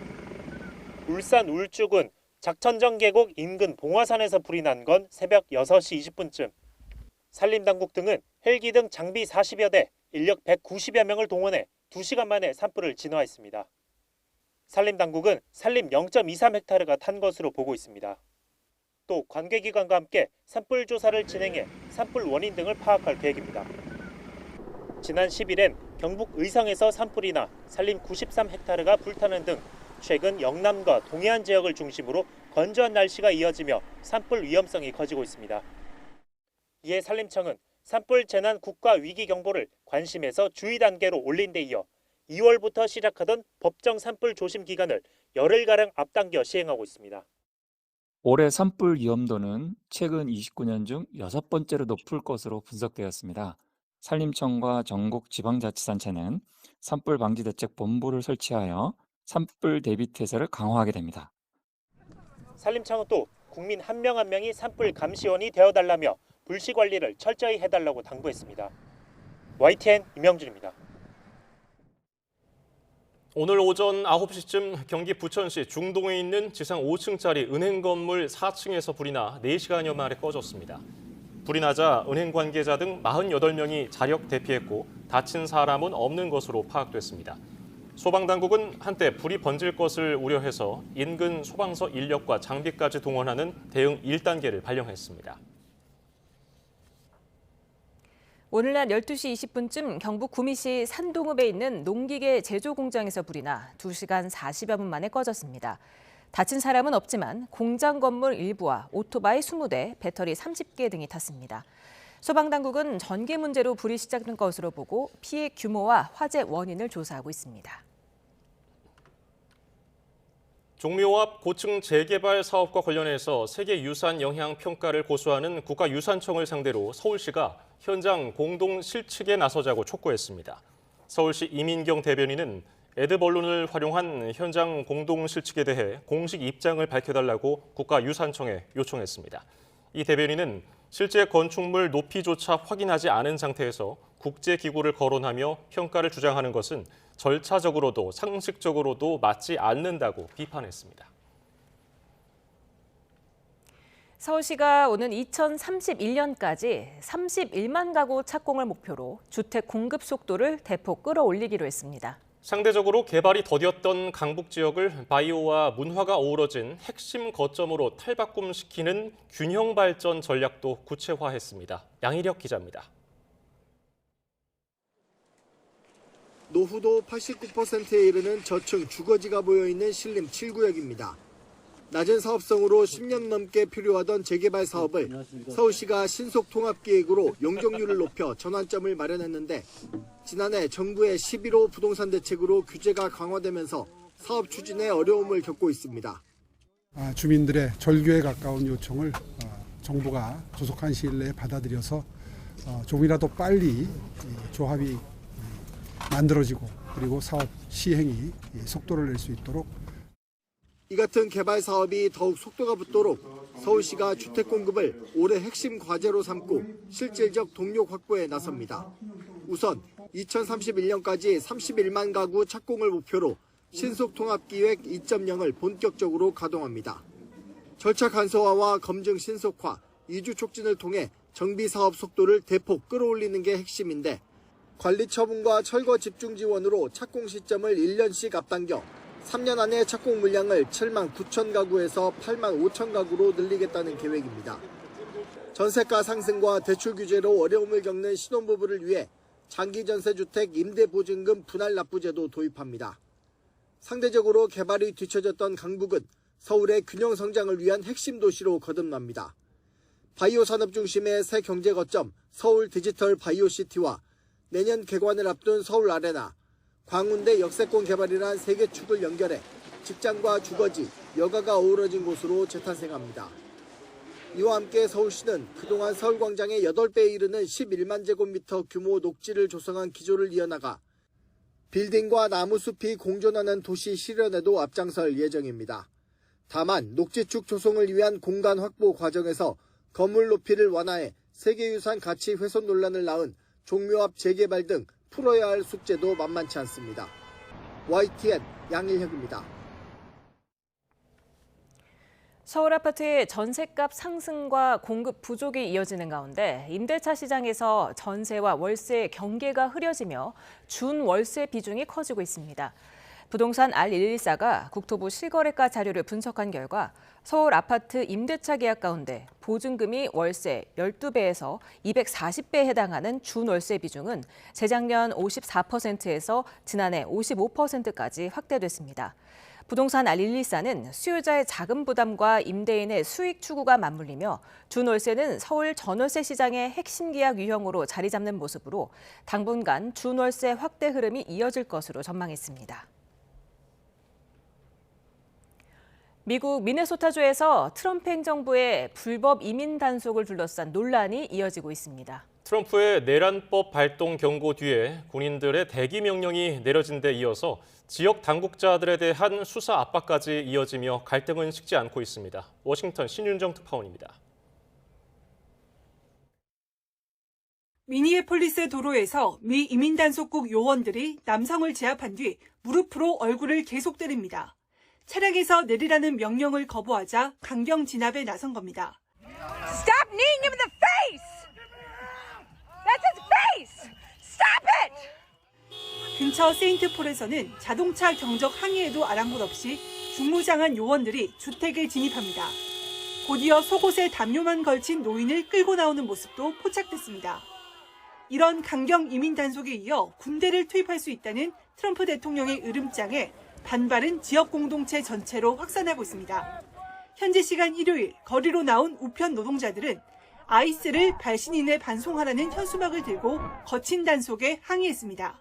울산 울주군 작천정 계곡 인근 봉화산에서 불이 난 건 새벽 6시 20분쯤. 산림당국 등은 헬기 등 장비 40여 대, 인력 190여 명을 동원해 2시간 만에 산불을 진화했습니다. 산림당국은 산림 0.23헥타르가 탄 것으로 보고 있습니다. 또 관계기관과 함께 산불 조사를 진행해 산불 원인 등을 파악할 계획입니다. 지난 10일엔 경북 의성에서 산불이 나 산림 93헥타르가 불타는 등 최근 영남과 동해안 지역을 중심으로 건조한 날씨가 이어지며 산불 위험성이 커지고 있습니다. 이에 산림청은 산불 재난 국가 위기 경보를 관심에서 주의 단계로 올린 데 이어 2월부터 시작하던 법정 산불 조심 기간을 열흘가량 앞당겨 시행하고 있습니다. 올해 산불 위험도는 최근 29년 중 6번째로 높을 것으로 분석되었습니다. 산림청과 전국 지방자치단체는 산불 방지 대책 본부를 설치하여 산불 대비 태세를 강화하게 됩니다. 산림청은 또 국민 한 명 한 명이 산불 감시원이 되어달라며 불씨 관리를 철저히 해달라고 당부했습니다. YTN 임영준입니다. 오늘 오전 9시쯤 경기 부천시 중동에 있는 지상 5층짜리 은행 건물 4층에서 불이 나 4시간여 만에 꺼졌습니다. 불이 나자 은행 관계자 등 48명이 자력 대피했고 다친 사람은 없는 것으로 파악됐습니다. 소방당국은 한때 불이 번질 것을 우려해서 인근 소방서 인력과 장비까지 동원하는 대응 1단계를 발령했습니다. 오늘 낮 12시 20분쯤 경북 구미시 산동읍에 있는 농기계 제조 공장에서 불이 나 2시간 40여 분 만에 꺼졌습니다. 다친 사람은 없지만 공장 건물 일부와 오토바이 20대, 배터리 30개 등이 탔습니다. 소방당국은 전기 문제로 불이 시작된 것으로 보고 피해 규모와 화재 원인을 조사하고 있습니다. 종묘앞 고층 재개발 사업과 관련해서 세계유산 영향 평가를 고수하는 국가유산청을 상대로 서울시가 현장 공동 실측에 나서자고 촉구했습니다. 서울시 이민경 대변인은 애드벌룬을 활용한 현장 공동 실측에 대해 공식 입장을 밝혀달라고 국가유산청에 요청했습니다. 이 대변인은 실제 건축물 높이조차 확인하지 않은 상태에서 국제기구를 거론하며 평가를 주장하는 것은 절차적으로도 상식적으로도 맞지 않는다고 비판했습니다. 서울시가 오는 2031년까지 31만 가구 착공을 목표로 주택 공급 속도를 대폭 끌어올리기로 했습니다. 상대적으로 개발이 더뎠던 강북 지역을 바이오와 문화가 어우러진 핵심 거점으로 탈바꿈시키는 균형 발전 전략도 구체화했습니다. 양희력 기자입니다. 노후도 89%에 이르는 저층 주거지가 모여있는 신림 7구역입니다. 낮은 사업성으로 10년 넘게 필요하던 재개발 사업을 서울시가 신속 통합기획으로 용적률을 높여 전환점을 마련했는데 지난해 정부의 11호 부동산 대책으로 규제가 강화되면서 사업 추진에 어려움을 겪고 있습니다. 주민들의 절규에 가까운 요청을 정부가 조속한 시일 내에 받아들여서 조금이라도 빨리 조합이 만들어지고 그리고 사업 시행이 속도를 낼 수 있도록 이 같은 개발 사업이 더욱 속도가 붙도록 서울시가 주택 공급을 올해 핵심 과제로 삼고 실질적 동력 확보에 나섭니다. 우선 2031년까지 31만 가구 착공을 목표로 신속통합기획 2.0을 본격적으로 가동합니다. 절차 간소화와 검증 신속화, 이주 촉진을 통해 정비 사업 속도를 대폭 끌어올리는 게 핵심인데 관리 처분과 철거 집중 지원으로 착공 시점을 1년씩 앞당겨 3년 안에 착공 물량을 7만 9천 가구에서 8만 5천 가구로 늘리겠다는 계획입니다. 전세가 상승과 대출 규제로 어려움을 겪는 신혼부부를 위해 장기 전세주택 임대보증금 분할 납부제도 도입합니다. 상대적으로 개발이 뒤처졌던 강북은 서울의 균형 성장을 위한 핵심 도시로 거듭납니다. 바이오 산업 중심의 새 경제 거점 서울 디지털 바이오시티와 내년 개관을 앞둔 서울 아레나, 광운대 역세권 개발이란 세 개 축을 연결해 직장과 주거지, 여가가 어우러진 곳으로 재탄생합니다. 이와 함께 서울시는 그동안 서울광장의 8배에 이르는 11만 제곱미터 규모 녹지를 조성한 기조를 이어나가 빌딩과 나무숲이 공존하는 도시 실현에도 앞장설 예정입니다. 다만 녹지축 조성을 위한 공간 확보 과정에서 건물 높이를 완화해 세계유산 가치 훼손 논란을 낳은 종묘 앞 재개발 등 풀어야 할 숙제도 만만치 않습니다. YTN 양일혁입니다. 서울 아파트의 전셋값 상승과 공급 부족이 이어지는 가운데 임대차 시장에서 전세와 월세의 경계가 흐려지며 준월세 비중이 커지고 있습니다. 부동산 R114가 국토부 실거래가 자료를 분석한 결과 서울 아파트 임대차 계약 가운데 보증금이 월세 12배에서 240배에 해당하는 준월세 비중은 재작년 54%에서 지난해 55%까지 확대됐습니다. 부동산 R114는 수요자의 자금 부담과 임대인의 수익 추구가 맞물리며 준월세는 서울 전월세 시장의 핵심 계약 유형으로 자리 잡는 모습으로 당분간 준월세 확대 흐름이 이어질 것으로 전망했습니다. 미국 미네소타주에서 트럼프 행정부의 불법 이민 단속을 둘러싼 논란이 이어지고 있습니다. 트럼프의 내란법 발동 경고 뒤에 군인들의 대기 명령이 내려진 데 이어서 지역 당국자들에 대한 수사 압박까지 이어지며 갈등은 식지 않고 있습니다. 워싱턴 신윤정 특파원입니다. 미니애폴리스 도로에서 미 이민단속국 요원들이 남성을 제압한 뒤 무릎으로 얼굴을 계속 때립니다. 차량에서 내리라는 명령을 거부하자 강경 진압에 나선 겁니다. Stop kneeing him in the face! That's his face! Stop it! 근처 세인트폴에서는 자동차 경적 항의에도 아랑곳 없이 중무장한 요원들이 주택에 진입합니다. 곧이어 속옷에 담요만 걸친 노인을 끌고 나오는 모습도 포착됐습니다. 이런 강경 이민 단속에 이어 군대를 투입할 수 있다는 트럼프 대통령의 으름장에 반발은 지역 공동체 전체로 확산하고 있습니다. 현지 시간 일요일 거리로 나온 우편 노동자들은 아이스를 발신인에 반송하라는 현수막을 들고 거친 단속에 항의했습니다.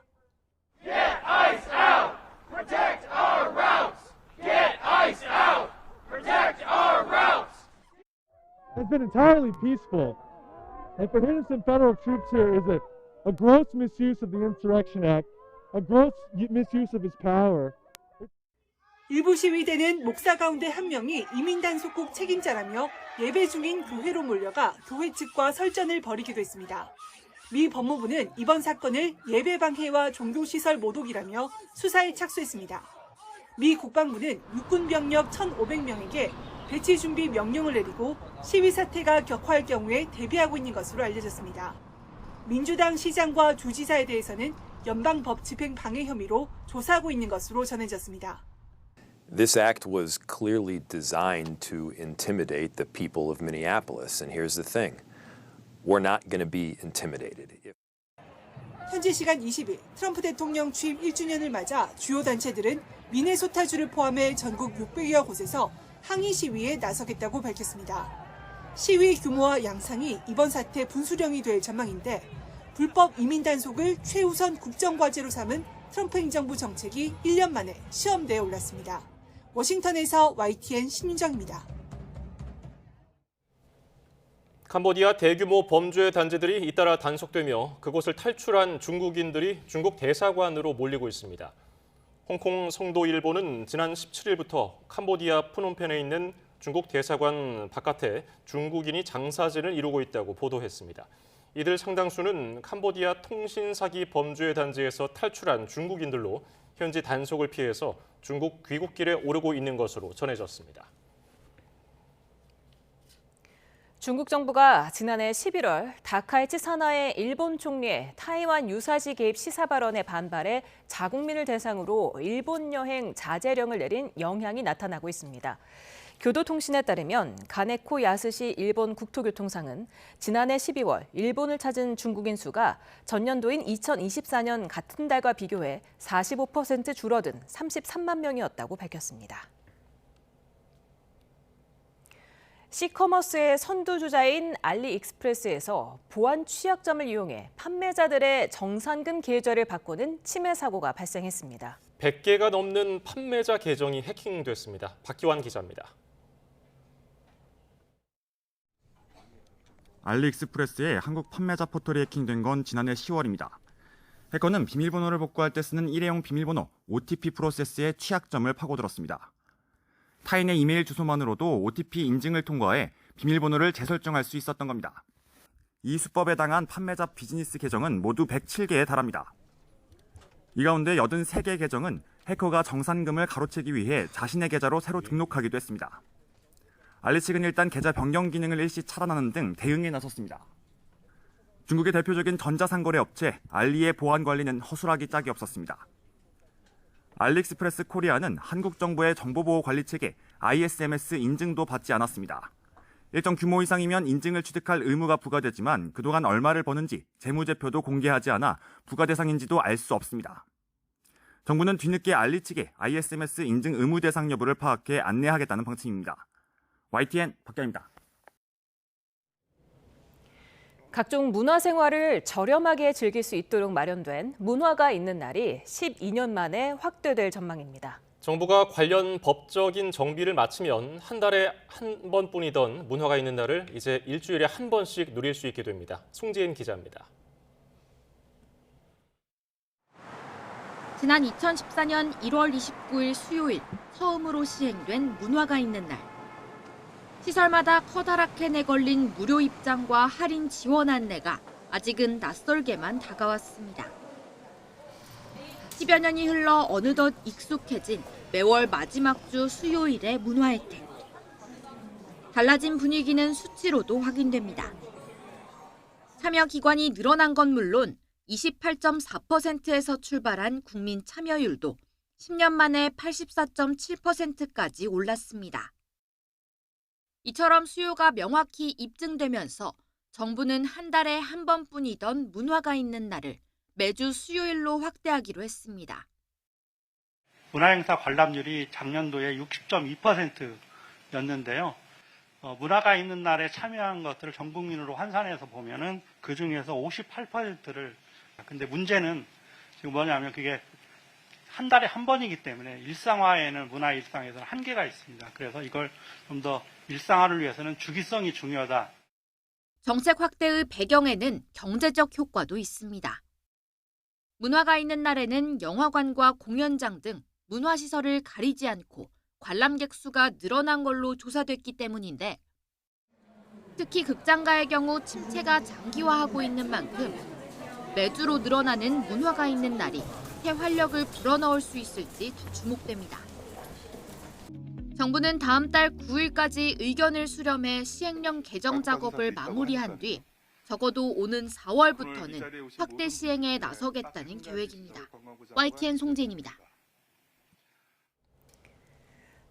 Get ICE out! Protect our routes! Get ICE out! Protect our routes! It's been entirely peaceful. And for innocent federal troops here is a gross misuse of the Insurrection Act, a gross misuse of his power. 일부 시위대는 목사 가운데 한 명이 이민단속국 책임자라며 예배 중인 교회로 몰려가 교회 측과 설전을 벌이기도 했습니다. 미 법무부는 이번 사건을 예배 방해와 종교시설 모독이라며 수사에 착수했습니다. 미 국방부는 육군 병력 1,500명에게 배치 준비 명령을 내리고 시위 사태가 격화할 경우에 대비하고 있는 것으로 알려졌습니다. 민주당 시장과 주지사에 대해서는 연방법 집행 방해 혐의로 조사하고 있는 것으로 전해졌습니다. This act was clearly designed to intimidate the people of Minneapolis. And here's the thing. We're not going to be intimidated. 현지 시간 20일 트럼프 대통령 취임 1주년을 맞아 주요 단체들은 미네소타주를 포함해 전국 600여 곳에서 항의 시위에 나서겠다고 밝혔습니다. 시위 규모와 양상이 이번 사태 분수령이 될 전망인데 불법 이민 단속을 최우선 국정과제로 삼은 트럼프 행정부 정책이 1년 만에 시험대에 올랐습니다. 워싱턴에서 YTN 신윤정입니다. 캄보디아 대규모 범죄 단체들이 잇따라 단속되며 그곳을 탈출한 중국인들이 중국 대사관으로 몰리고 있습니다. 홍콩 성도일보는 지난 17일부터 캄보디아 프놈펜에 있는 중국 대사관 바깥에 중국인이 장사진을 이루고 있다고 보도했습니다. 이들 상당수는 캄보디아 통신사기 범죄 단지에서 탈출한 중국인들로 현지 단속을 피해서 중국 귀국길에 오르고 있는 것으로 전해졌습니다. 중국 정부가 지난해 11월 다카이치 산하의 일본 총리의 타이완 유사시 개입 시사 발언에 반발해 자국민을 대상으로 일본 여행 자제령을 내린 영향이 나타나고 있습니다. 교도통신에 따르면 가네코 야스시 일본 국토교통상은 지난해 12월 일본을 찾은 중국인 수가 전년도인 2024년 같은 달과 비교해 45% 줄어든 33만 명이었다고 밝혔습니다. 시커머스의 선두주자인 알리익스프레스에서 보안 취약점을 이용해 판매자들의 정산금 계좌를 바꾸는 침해 사고가 발생했습니다. 100개가 넘는 판매자 계정이 해킹됐습니다. 박기환 기자입니다. 알리익스프레스의 한국 판매자 포털이 해킹된 건 지난해 10월입니다. 해커는 비밀번호를 복구할 때 쓰는 일회용 비밀번호 OTP 프로세스의 취약점을 파고들었습니다. 타인의 이메일 주소만으로도 OTP 인증을 통과해 비밀번호를 재설정할 수 있었던 겁니다. 이 수법에 당한 판매자 비즈니스 계정은 모두 107개에 달합니다. 이 가운데 83개 계정은 해커가 정산금을 가로채기 위해 자신의 계좌로 새로 등록하기도 했습니다. 알리 측은 일단 계좌 변경 기능을 일시 차단하는 등 대응에 나섰습니다. 중국의 대표적인 전자상거래 업체 알리의 보안 관리는 허술하기 짝이 없었습니다. 알리익스프레스 코리아는 한국 정부의 정보보호 관리 체계 ISMS 인증도 받지 않았습니다. 일정 규모 이상이면 인증을 취득할 의무가 부과되지만 그동안 얼마를 버는지 재무제표도 공개하지 않아 부과 대상인지도 알 수 없습니다. 정부는 뒤늦게 알리 측에 ISMS 인증 의무 대상 여부를 파악해 안내하겠다는 방침입니다. YTN 박기환입니다. 각종 문화생활을 저렴하게 즐길 수 있도록 마련된 문화가 있는 날이 12년 만에 확대될 전망입니다. 정부가 관련 법적인 정비를 마치면 한 달에 한 번뿐이던 문화가 있는 날을 이제 일주일에 한 번씩 누릴 수 있게 됩니다. 송지은 기자입니다. 지난 2014년 1월 29일 수요일 처음으로 시행된 문화가 있는 날. 시설마다 커다랗게 내걸린 무료 입장과 할인 지원 안내가 아직은 낯설게만 다가왔습니다. 10여 년이 흘러 어느덧 익숙해진 매월 마지막 주 수요일의 문화 혜택. 달라진 분위기는 수치로도 확인됩니다. 참여 기관이 늘어난 건 물론 28.4%에서 출발한 국민 참여율도 10년 만에 84.7%까지 올랐습니다. 이처럼 수요가 명확히 입증되면서 정부는 한 달에 한 번뿐이던 문화가 있는 날을 매주 수요일로 확대하기로 했습니다. 문화행사 관람률이 작년도에 60.2%였는데요. 문화가 있는 날에 참여한 것들을 전 국민으로 환산해서 보면은 그 중에서 58%를 근데 문제는 지금 뭐냐면 그게 한 달에 한 번이기 때문에 일상화에는 문화 일상에서는 한계가 있습니다. 그래서 이걸 좀 더 일상화를 위해서는 주기성이 중요하다. 정책 확대의 배경에는 경제적 효과도 있습니다. 문화가 있는 날에는 영화관과 공연장 등 문화시설을 가리지 않고 관람객 수가 늘어난 걸로 조사됐기 때문인데 특히 극장가의 경우 침체가 장기화하고 있는 만큼 매주로 늘어나는 문화가 있는 날이 새 활력을 불어넣을 수 있을지 더 주목됩니다. 정부는 다음 달 9일까지 의견을 수렴해 시행령 개정 작업을 마무리한 뒤 적어도 오는 4월부터는 확대 시행에 나서겠다는 계획입니다. YTN 송지은입니다.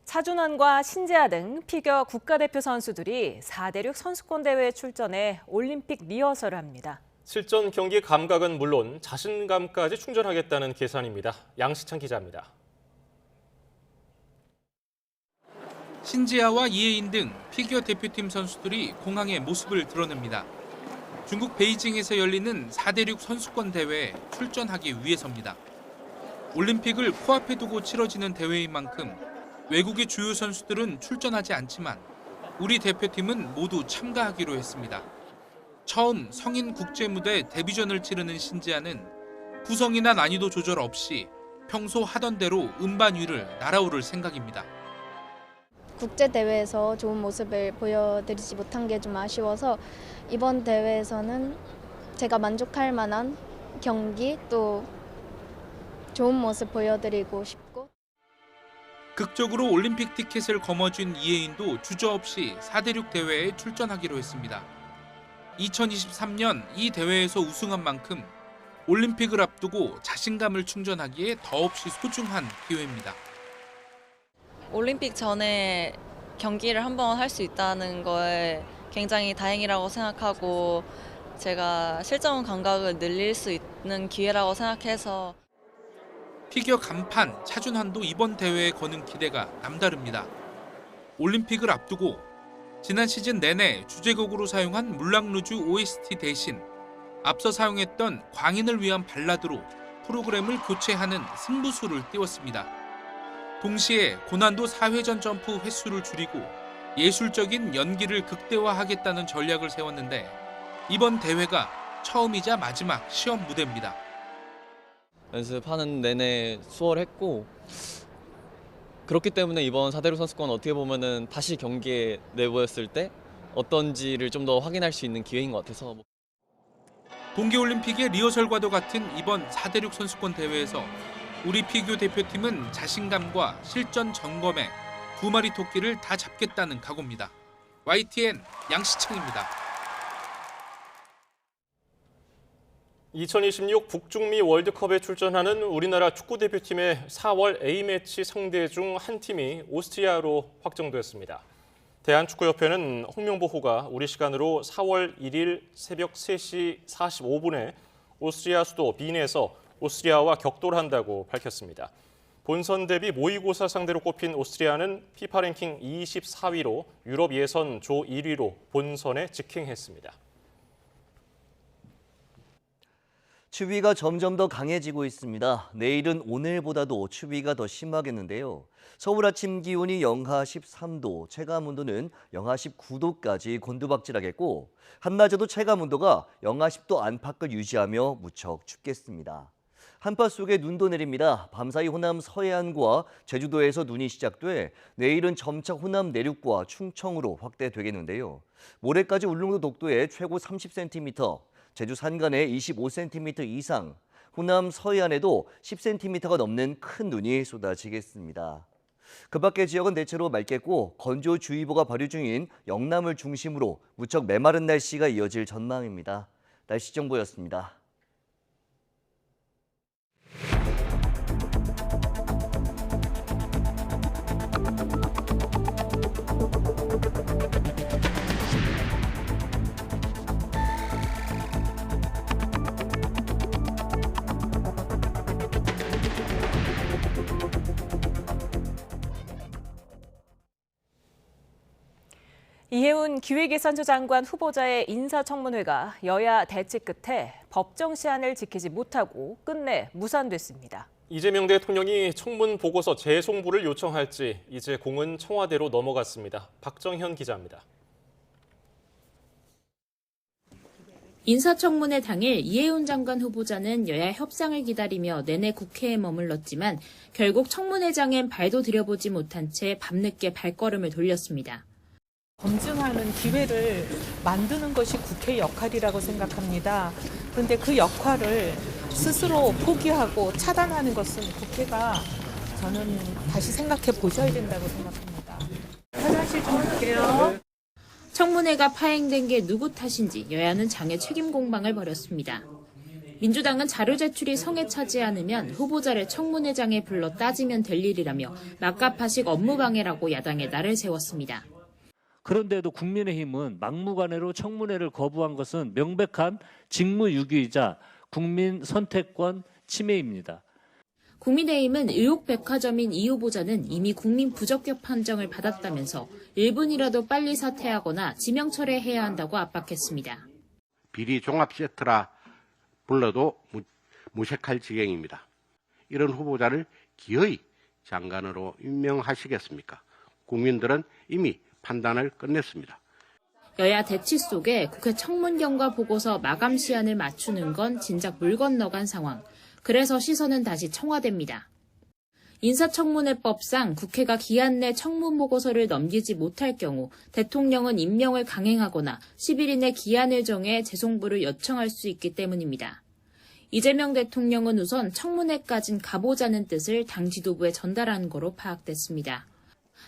차준환과 신재하 등 피겨 국가대표 선수들이 4대륙 선수권 대회에 출전해 올림픽 리허설을 합니다. 실전 경기 감각은 물론 자신감까지 충전하겠다는 계산입니다. 양시창 기자입니다. 신지아와 이혜인 등 피겨 대표팀 선수들이 공항에 모습을 드러냅니다. 중국 베이징에서 열리는 4대륙 선수권 대회에 출전하기 위해서입니다. 올림픽을 코앞에 두고 치러지는 대회인 만큼 외국의 주요 선수들은 출전하지 않지만 우리 대표팀은 모두 참가하기로 했습니다. 처음 성인 국제무대 데뷔전을 치르는 신지아는 구성이나 난이도 조절 없이 평소 하던 대로 음반 위를 날아오를 생각입니다. 국제대회에서 좋은 모습을 보여드리지 못한 게 좀 아쉬워서 이번 대회에서는 제가 만족할 만한 경기 또 좋은 모습 보여드리고 싶고 극적으로 올림픽 티켓을 거머쥔 이혜인도 주저없이 4대6 대회에 출전하기로 했습니다. 2023년 이 대회에서 우승한 만큼 올림픽을 앞두고 자신감을 충전하기에 더없이 소중한 기회입니다. 올림픽 전에 경기를 한번 할 수 있다는 거에 굉장히 다행이라고 생각하고 제가 실전 감각을 늘릴 수 있는 기회라고 생각해서 피겨 간판 차준환도 이번 대회에 거는 기대가 남다릅니다. 올림픽을 앞두고 지난 시즌 내내 주제곡으로 사용한 물랑루즈 OST 대신 앞서 사용했던 광인을 위한 발라드로 프로그램을 교체하는 승부수를 띄웠습니다. 동시에 고난도 4회전 점프 횟수를 줄이고 예술적인 연기를 극대화하겠다는 전략을 세웠는데 이번 대회가 처음이자 마지막 시험 무대입니다. 연습하는 내내 수월했고 그렇기 때문에 이번 4대6 선수권 어떻게 보면은 다시 경기에 내보였을 때 어떤지를 좀 더 확인할 수 있는 기회인 것 같아서. 동계올림픽의 리허설과도 같은 이번 4대6 선수권 대회에서 우리 피겨 대표팀은 자신감과 실전 점검에 두 마리 토끼를 다 잡겠다는 각오입니다. YTN 양시창입니다. 2026 북중미 월드컵에 출전하는 우리나라 축구대표팀의 4월 A매치 상대 중 한 팀이 오스트리아로 확정됐습니다. 대한축구협회는 홍명보 호가 우리 시간으로 4월 1일 새벽 3시 45분에 오스트리아 수도 빈에서 오스트리아와 격돌한다고 밝혔습니다. 본선 대비 모의고사 상대로 꼽힌 오스트리아는 피파 랭킹 24위로 유럽 예선 조 1위로 본선에 직행했습니다. 추위가 점점 더 강해지고 있습니다. 내일은 오늘보다도 추위가 더 심하겠는데요. 서울 아침 기온이 영하 13도, 체감온도는 영하 19도까지 곤두박질하겠고 한낮에도 체감온도가 영하 10도 안팎을 유지하며 무척 춥겠습니다. 한파 속에 눈도 내립니다. 밤사이 호남 서해안과 제주도에서 눈이 시작돼 내일은 점차 호남 내륙과 충청으로 확대되겠는데요. 모레까지 울릉도 독도에 최고 30cm, 제주 산간에 25cm 이상, 호남 서해안에도 10cm가 넘는 큰 눈이 쏟아지겠습니다. 그 밖의 지역은 대체로 맑겠고 건조주의보가 발효 중인 영남을 중심으로 무척 메마른 날씨가 이어질 전망입니다. 날씨 정보였습니다. 이해운 기획예산처 장관 후보자의 인사청문회가 여야 대치 끝에 법정 시한을 지키지 못하고 끝내 무산됐습니다. 이재명 대통령이 청문 보고서 재송부를 요청할지 이제 공은 청와대로 넘어갔습니다. 박정현 기자입니다. 인사청문회 당일 이해운 장관 후보자는 여야 협상을 기다리며 내내 국회에 머물렀지만 결국 청문회장엔 발도 들여보지 못한 채 밤늦게 발걸음을 돌렸습니다. 검증하는 기회를 만드는 것이 국회의 역할이라고 생각합니다. 그런데 그 역할을 스스로 포기하고 차단하는 것은 국회가 저는 다시 생각해 보셔야 된다고 생각합니다. 화장실 좀 볼게요. 청문회가 파행된 게 누구 탓인지 여야는 장애 책임 공방을 벌였습니다. 민주당은 자료 제출이 성에 차지 않으면 후보자를 청문회장에 불러 따지면 될 일이라며 막가파식 업무방해라고 야당에 날을 세웠습니다. 그런데도 국민의힘은 막무가내로 청문회를 거부한 것은 명백한 직무유기이자 국민 선택권 침해입니다. 국민의힘은 의혹백화점인 이 후보자는 이미 국민 부적격 판정을 받았다면서 1분이라도 빨리 사퇴하거나 지명 철회해야 한다고 압박했습니다. 비리 종합 세트라 불러도 무색할 지경입니다. 이런 후보자를 기어이 장관으로 임명하시겠습니까? 국민들은 이미 판단을 끝냈습니다. 여야 대치 속에 국회 청문경과 보고서 마감 시한을 맞추는 건 진작 물 건너간 상황. 그래서 시선은 다시 청와대입니다. 인사청문회법상 국회가 기한 내 청문 보고서를 넘기지 못할 경우 대통령은 임명을 강행하거나 10일 이내 기한을 정해 재송부를 요청할 수 있기 때문입니다. 이재명 대통령은 우선 청문회까진 가보자는 뜻을 당 지도부에 전달한 거로 파악됐습니다.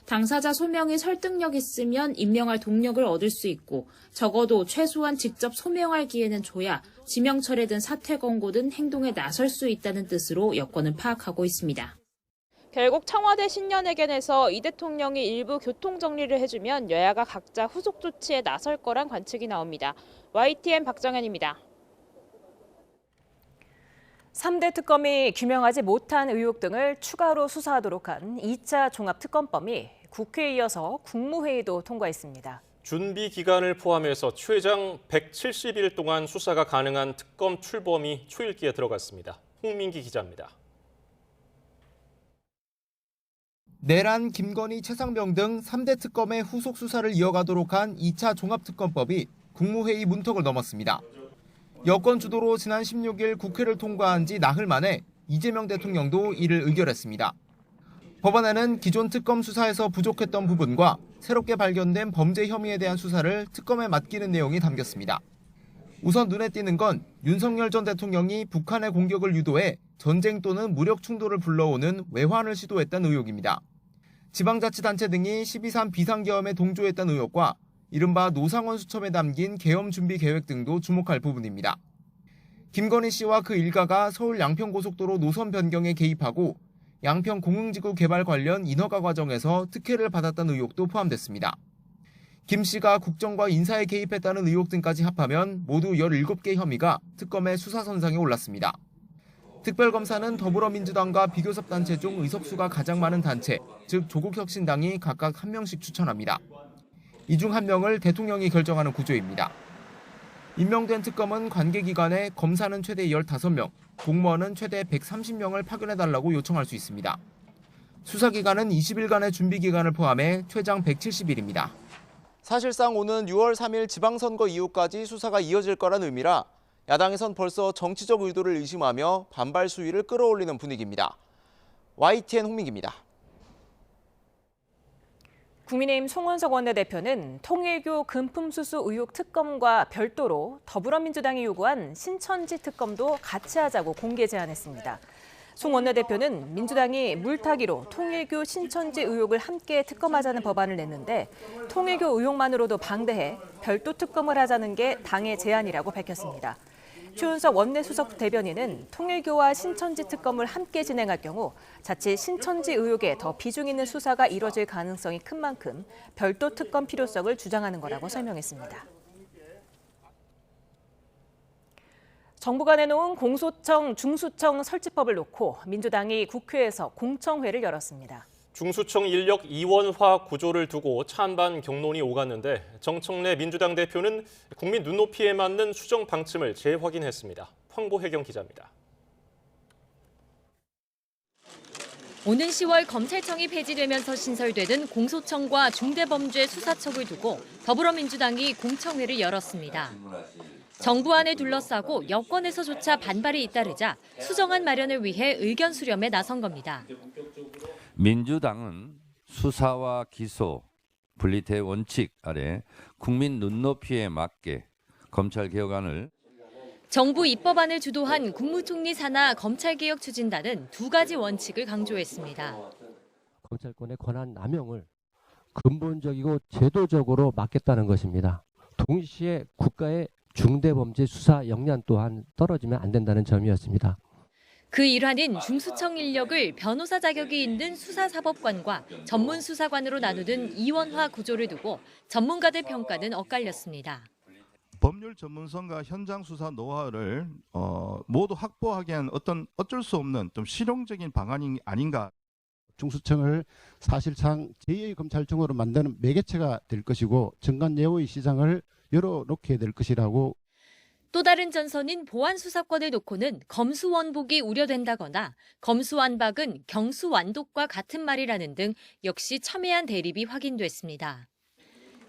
당사자 소명이 설득력 있으면 임명할 동력을 얻을 수 있고 적어도 최소한 직접 소명할 기회는 줘야 지명철회든 사퇴 권고든 행동에 나설 수 있다는 뜻으로 여권은 파악하고 있습니다. 결국 청와대 신년회견에서 이 대통령이 일부 교통정리를 해주면 여야가 각자 후속 조치에 나설 거란 관측이 나옵니다. YTN 박정현입니다. 3대 특검이 규명하지 못한 의혹 등을 추가로 수사하도록 한 2차 종합특검법이 국회에 이어서 국무회의도 통과했습니다. 준비 기간을 포함해서 최장 170일 동안 수사가 가능한 특검 출범이 초읽기에 들어갔습니다. 홍민기 기자입니다. 내란, 김건희, 최상병 등 3대 특검의 후속 수사를 이어가도록 한 2차 종합특검법이 국무회의 문턱을 넘었습니다. 여권 주도로 지난 16일 국회를 통과한 지 나흘 만에 이재명 대통령도 이를 의결했습니다. 법안에는 기존 특검 수사에서 부족했던 부분과 새롭게 발견된 범죄 혐의에 대한 수사를 특검에 맡기는 내용이 담겼습니다. 우선 눈에 띄는 건 윤석열 전 대통령이 북한의 공격을 유도해 전쟁 또는 무력 충돌을 불러오는 외환을 시도했다는 의혹입니다. 지방자치단체 등이 12.3 비상계엄에 동조했다는 의혹과 이른바 노상원 수첩에 담긴 계엄 준비 계획 등도 주목할 부분입니다. 김건희 씨와 그 일가가 서울 양평고속도로 노선 변경에 개입하고 양평 공흥지구 개발 관련 인허가 과정에서 특혜를 받았다는 의혹도 포함됐습니다. 김 씨가 국정과 인사에 개입했다는 의혹 등까지 합하면 모두 17개 혐의가 특검의 수사선상에 올랐습니다. 특별검사는 더불어민주당과 비교섭단체 중 의석수가 가장 많은 단체, 즉 조국혁신당이 각각 1명씩 추천합니다. 이 중 1명을 대통령이 결정하는 구조입니다. 임명된 특검은 관계기관에 검사는 최대 15명, 공무원은 최대 130명을 파견해달라고 요청할 수 있습니다. 수사기간은 20일간의 준비기간을 포함해 최장 170일입니다. 사실상 오는 6월 3일 지방선거 이후까지 수사가 이어질 거란 의미라 야당에선 벌써 정치적 의도를 의심하며 반발 수위를 끌어올리는 분위기입니다. YTN 홍민기입니다. 국민의힘 송원석 원내대표는 통일교 금품수수 의혹 특검과 별도로 더불어민주당이 요구한 신천지 특검도 같이 하자고 공개 제안했습니다. 송 원내대표는 민주당이 물타기로 통일교 신천지 의혹을 함께 특검하자는 법안을 냈는데 통일교 의혹만으로도 방대해 별도 특검을 하자는 게 당의 제안이라고 밝혔습니다. 최은석 원내수석 대변인은 통일교와 신천지 특검을 함께 진행할 경우 자칫 신천지 의혹에 더 비중 있는 수사가 이뤄질 가능성이 큰 만큼 별도 특검 필요성을 주장하는 거라고 설명했습니다. 정부가 내놓은 공소청, 중수청 설치법을 놓고 민주당이 국회에서 공청회를 열었습니다. 중수청 인력 이원화 구조를 두고 찬반 격론이 오갔는데 정청래 민주당 대표는 국민 눈높이에 맞는 수정 방침을 재확인했습니다. 황보혜경 기자입니다. 오는 10월 검찰청이 폐지되면서 신설되는 공소청과 중대범죄수사청을 두고 더불어민주당이 공청회를 열었습니다. 정부안을 둘러싸고 여권에서조차 반발이 잇따르자 수정안 마련을 위해 의견 수렴에 나선 겁니다. 민주당은 수사와 기소, 분리태 원칙 아래 국민 눈높이에 맞게 검찰개혁안을 정부 입법안을 주도한 국무총리 산하 검찰개혁 추진단은 두 가지 원칙을 강조했습니다. 검찰권의 권한 남용을 근본적이고 제도적으로 막겠다는 것입니다. 동시에 국가의 중대범죄 수사 역량 또한 떨어지면 안 된다는 점이었습니다. 그 일환인 중수청 인력을 변호사 자격이 있는 수사사법관과 전문수사관으로 나누는 이원화 구조를 두고 전문가들 평가는 엇갈렸습니다. 법률 전문성과 현장 수사 노하우를 모두 확보하기 위한 어쩔 수 없는 좀 실용적인 방안이 아닌가. 중수청을 사실상 제2의 검찰청으로 만드는 매개체가 될 것이고 정관 내의 시장을 열어놓게 될 것이라고. 또 다른 전선인 보안수사권을 놓고는 검수원복이 우려된다거나 검수완박은 경수완독과 같은 말이라는 등 역시 첨예한 대립이 확인됐습니다.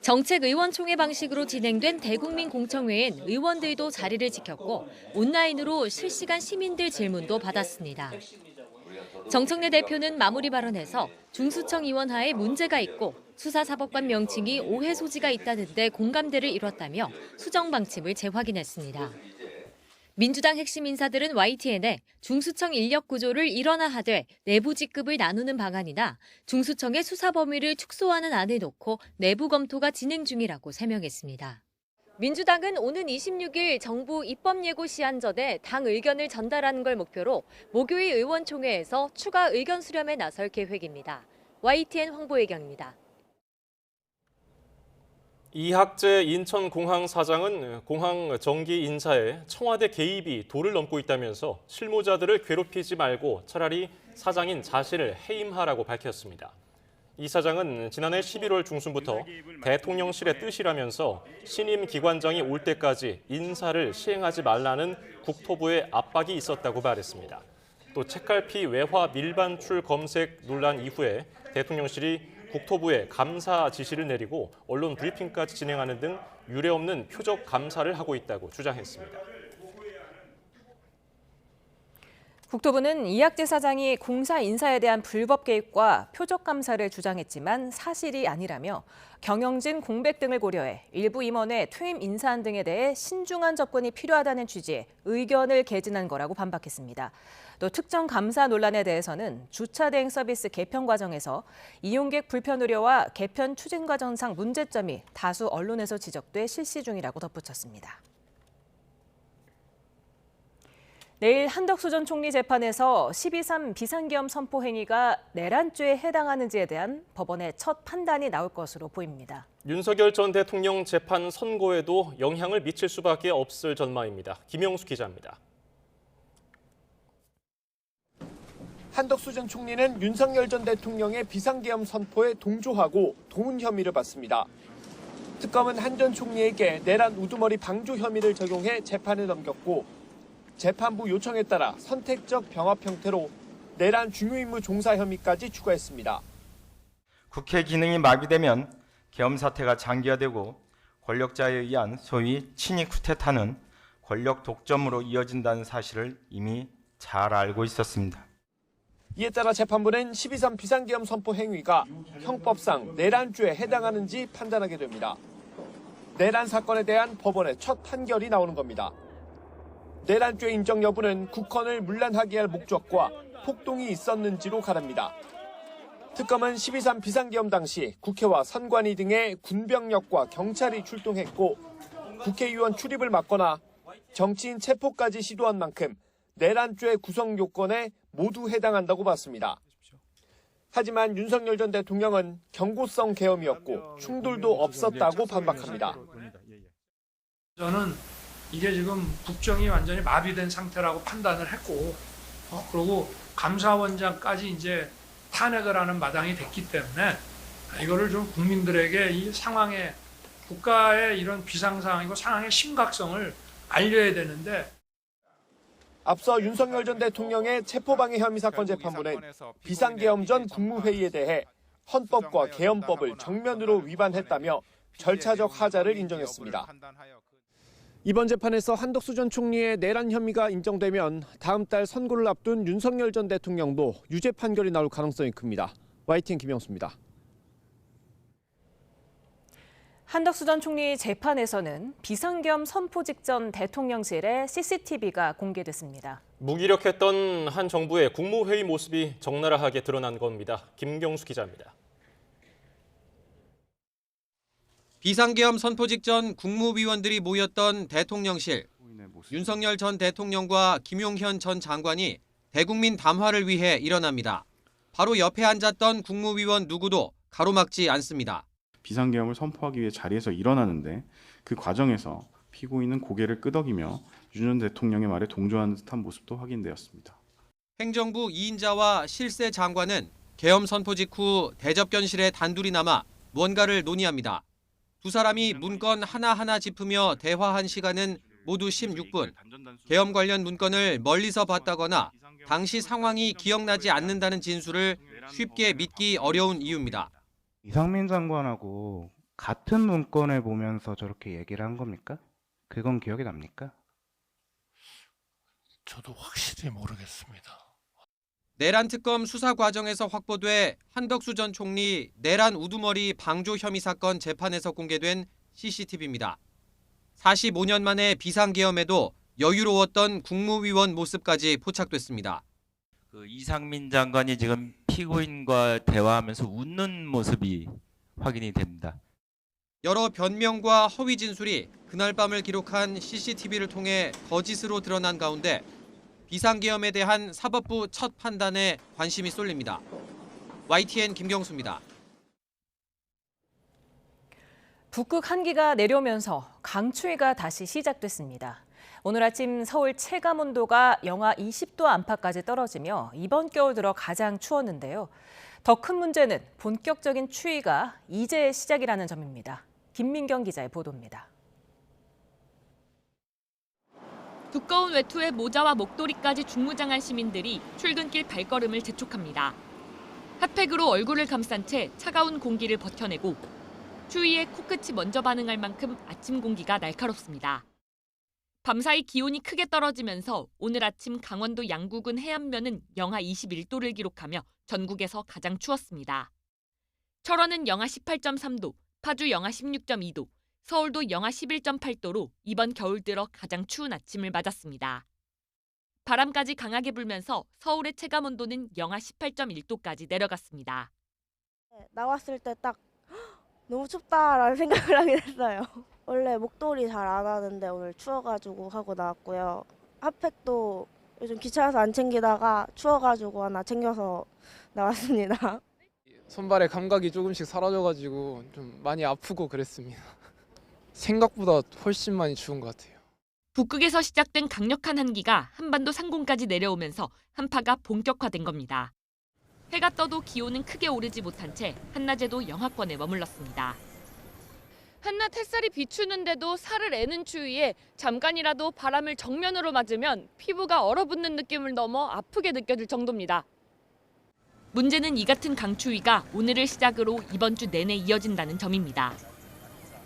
정책의원총회 방식으로 진행된 대국민 공청회엔 의원들도 자리를 지켰고 온라인으로 실시간 시민들 질문도 받았습니다. 정청래 대표는 마무리 발언에서 중수청 위원하에 문제가 있고 수사사법관 명칭이 오해 소지가 있다는 데 공감대를 이뤘다며 수정 방침을 재확인했습니다. 민주당 핵심 인사들은 YTN에 중수청 인력 구조를 일원화하되 내부 직급을 나누는 방안이나 중수청의 수사 범위를 축소하는 안을 놓고 내부 검토가 진행 중이라고 설명했습니다. 민주당은 오는 26일 정부 입법예고 시한 전에 당 의견을 전달하는 걸 목표로 목요일 의원총회에서 추가 의견 수렴에 나설 계획입니다. YTN 황보혜경입니다. 이학재 인천공항 사장은 공항 정기 인사에 청와대 개입이 도를 넘고 있다면서 실무자들을 괴롭히지 말고 차라리 사장인 자신을 해임하라고 밝혔습니다. 이 사장은 지난해 11월 중순부터 대통령실의 뜻이라면서 신임 기관장이 올 때까지 인사를 시행하지 말라는 국토부의 압박이 있었다고 말했습니다. 또 책갈피 외화 밀반출 검색 논란 이후에 대통령실이 국토부에 감사 지시를 내리고 언론 브리핑까지 진행하는 등 유례없는 표적 감사를 하고 있다고 주장했습니다. 국토부는 이학재 사장이 공사 인사에 대한 불법 개입과 표적 감사를 주장했지만 사실이 아니라며 경영진 공백 등을 고려해 일부 임원의 퇴임 인사안 등에 대해 신중한 접근이 필요하다는 취지의 의견을 개진한 거라고 반박했습니다. 또 특정 감사 논란에 대해서는 주차 대행 서비스 개편 과정에서 이용객 불편 우려와 개편 추진 과정상 문제점이 다수 언론에서 지적돼 실시 중이라고 덧붙였습니다. 내일 한덕수 전 총리 재판에서 12.3 비상계엄 선포 행위가 내란죄에 해당하는지에 대한 법원의 첫 판단이 나올 것으로 보입니다. 윤석열 전 대통령 재판 선고에도 영향을 미칠 수밖에 없을 전망입니다. 김영수 기자입니다. 한덕수 전 총리는 윤석열 전 대통령의 비상계엄 선포에 동조하고 도운 혐의를 받습니다. 특검은 한 전 총리에게 내란 우두머리 방조 혐의를 적용해 재판을 넘겼고 재판부 요청에 따라 선택적 병합 형태로 내란 중요임무 종사 혐의까지 추가했습니다. 국회 기능이 마비되면 계엄 사태가 장기화되고 권력자에 의한 소위 친위 쿠데타는 권력 독점으로 이어진다는 사실을 이미 잘 알고 있었습니다. 이에 따라 재판부는 12.3 비상계엄 선포 행위가 형법상 내란죄에 해당하는지 판단하게 됩니다. 내란 사건에 대한 법원의 첫 판결이 나오는 겁니다. 내란죄 인정 여부는 국헌을 문란하게 할 목적과 폭동이 있었는지로 가릅니다. 특검은 12.3 비상계엄 당시 국회와 선관위 등의 군병력과 경찰이 출동했고 국회의원 출입을 막거나 정치인 체포까지 시도한 만큼 내란죄 구성 요건에 모두 해당한다고 봤습니다. 하지만 윤석열 전 대통령은 경고성 계엄이었고 충돌도 없었다고 반박합니다. 저는 이게 지금 국정이 완전히 마비된 상태라고 판단을 했고, 그리고 감사원장까지 이제 탄핵을 하는 마당이 됐기 때문에 이거를 좀 국민들에게 이 상황에 국가의 이런 비상 상황이고 상황의 심각성을 알려야 되는데. 앞서 윤석열 전 대통령의 체포방해 혐의 사건 재판부는 비상계엄 전 국무회의에 대해 헌법과 계엄법을 정면으로 위반했다며 절차적 하자를 인정했습니다. 이번 재판에서 한덕수 전 총리의 내란 혐의가 인정되면 다음 달 선고를 앞둔 윤석열 전 대통령도 유죄 판결이 나올 가능성이 큽니다. YTN 김영수입니다. 한덕수 전 총리 재판에서는 비상계엄 선포 직전 대통령실에 CCTV가 공개됐습니다. 무기력했던 한 정부의 국무회의 모습이 적나라하게 드러난 겁니다. 김경수 기자입니다. 비상계엄 선포 직전 국무위원들이 모였던 대통령실. 윤석열 전 대통령과 김용현 전 장관이 대국민 담화를 위해 일어납니다. 바로 옆에 앉았던 국무위원 누구도 가로막지 않습니다. 비상계엄을 선포하기 위해 자리에서 일어나는데 그 과정에서 피고인은 고개를 끄덕이며 윤 전 대통령의 말에 동조하는 듯한 모습도 확인되었습니다. 행정부 2인자와 실세 장관은 계엄 선포 직후 대접견실에 단둘이 남아 무언가를 논의합니다. 두 사람이 문건 하나하나 짚으며 대화한 시간은 모두 16분. 계엄 관련 문건을 멀리서 봤다거나 당시 상황이 기억나지 않는다는 진술을 쉽게 믿기 어려운 이유입니다. 이상민 장관하고 같은 문건을 보면서 저렇게 얘기를 한 겁니까? 그건 기억이 납니까? 저도 확실히 모르겠습니다. 내란 특검 수사 과정에서 확보돼 한덕수 전 총리 내란 우두머리 방조 혐의 사건 재판에서 공개된 CCTV입니다. 45년 만에 비상계엄에도 여유로웠던 국무위원 모습까지 포착됐습니다. 이상민 장관이 지금 피고인과 대화하면서 웃는 모습이 확인이 됩니다. 여러 변명과 허위 진술이 그날 밤을 기록한 CCTV를 통해 거짓으로 드러난 가운데 비상계엄에 대한 사법부 첫 판단에 관심이 쏠립니다. YTN 김경수입니다. 북극 한기가 내려오면서 강추위가 다시 시작됐습니다. 오늘 아침 서울 체감온도가 영하 20도 안팎까지 떨어지며 이번 겨울 들어 가장 추웠는데요. 더 큰 문제는 본격적인 추위가 이제 시작이라는 점입니다. 김민경 기자의 보도입니다. 두꺼운 외투에 모자와 목도리까지 중무장한 시민들이 출근길 발걸음을 재촉합니다. 핫팩으로 얼굴을 감싼 채 차가운 공기를 버텨내고 추위에 코끝이 먼저 반응할 만큼 아침 공기가 날카롭습니다. 밤사이 기온이 크게 떨어지면서 오늘 아침 강원도 양구군 해안면은 영하 21도를 기록하며 전국에서 가장 추웠습니다. 철원은 영하 18.3도, 파주 영하 16.2도, 서울도 영하 11.8도로 이번 겨울 들어 가장 추운 아침을 맞았습니다. 바람까지 강하게 불면서 서울의 체감온도는 영하 18.1도까지 내려갔습니다. 나왔을 때 딱 너무 춥다라는 생각을 하게 됐어요. 원래 목도리 잘 안 하는데 오늘 추워가지고 하고 나왔고요. 핫팩도 요즘 귀찮아서 안 챙기다가 추워가지고 하나 챙겨서 나왔습니다. 손발에 감각이 조금씩 사라져가지고 좀 많이 아프고 그랬습니다. 생각보다 훨씬 많이 추운 것 같아요. 북극에서 시작된 강력한 한기가 한반도 상공까지 내려오면서 한파가 본격화된 겁니다. 해가 떠도 기온은 크게 오르지 못한 채 한낮에도 영하권에 머물렀습니다. 한낮 햇살이 비추는데도 살을 애는 추위에 잠깐이라도 바람을 정면으로 맞으면 피부가 얼어붙는 느낌을 넘어 아프게 느껴질 정도입니다. 문제는 이 같은 강추위가 오늘을 시작으로 이번 주 내내 이어진다는 점입니다.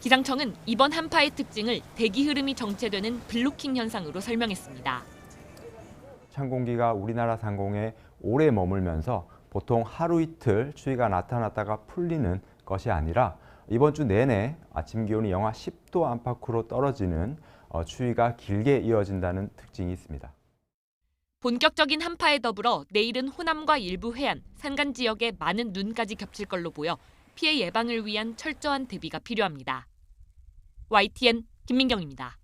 기상청은 이번 한파의 특징을 대기 흐름이 정체되는 블루킹 현상으로 설명했습니다. 찬 공기가 우리나라 상공에 오래 머물면서 보통 하루 이틀 추위가 나타났다가 풀리는 것이 아니라 이번 주 내내 아침 기온이 영하 10도 안팎으로 떨어지는 추위가 길게 이어진다는 특징이 있습니다. 본격적인 한파에 더불어 내일은 호남과 일부 해안, 산간 지역에 많은 눈까지 겹칠 걸로 보여 피해 예방을 위한 철저한 대비가 필요합니다. YTN 김민경입니다.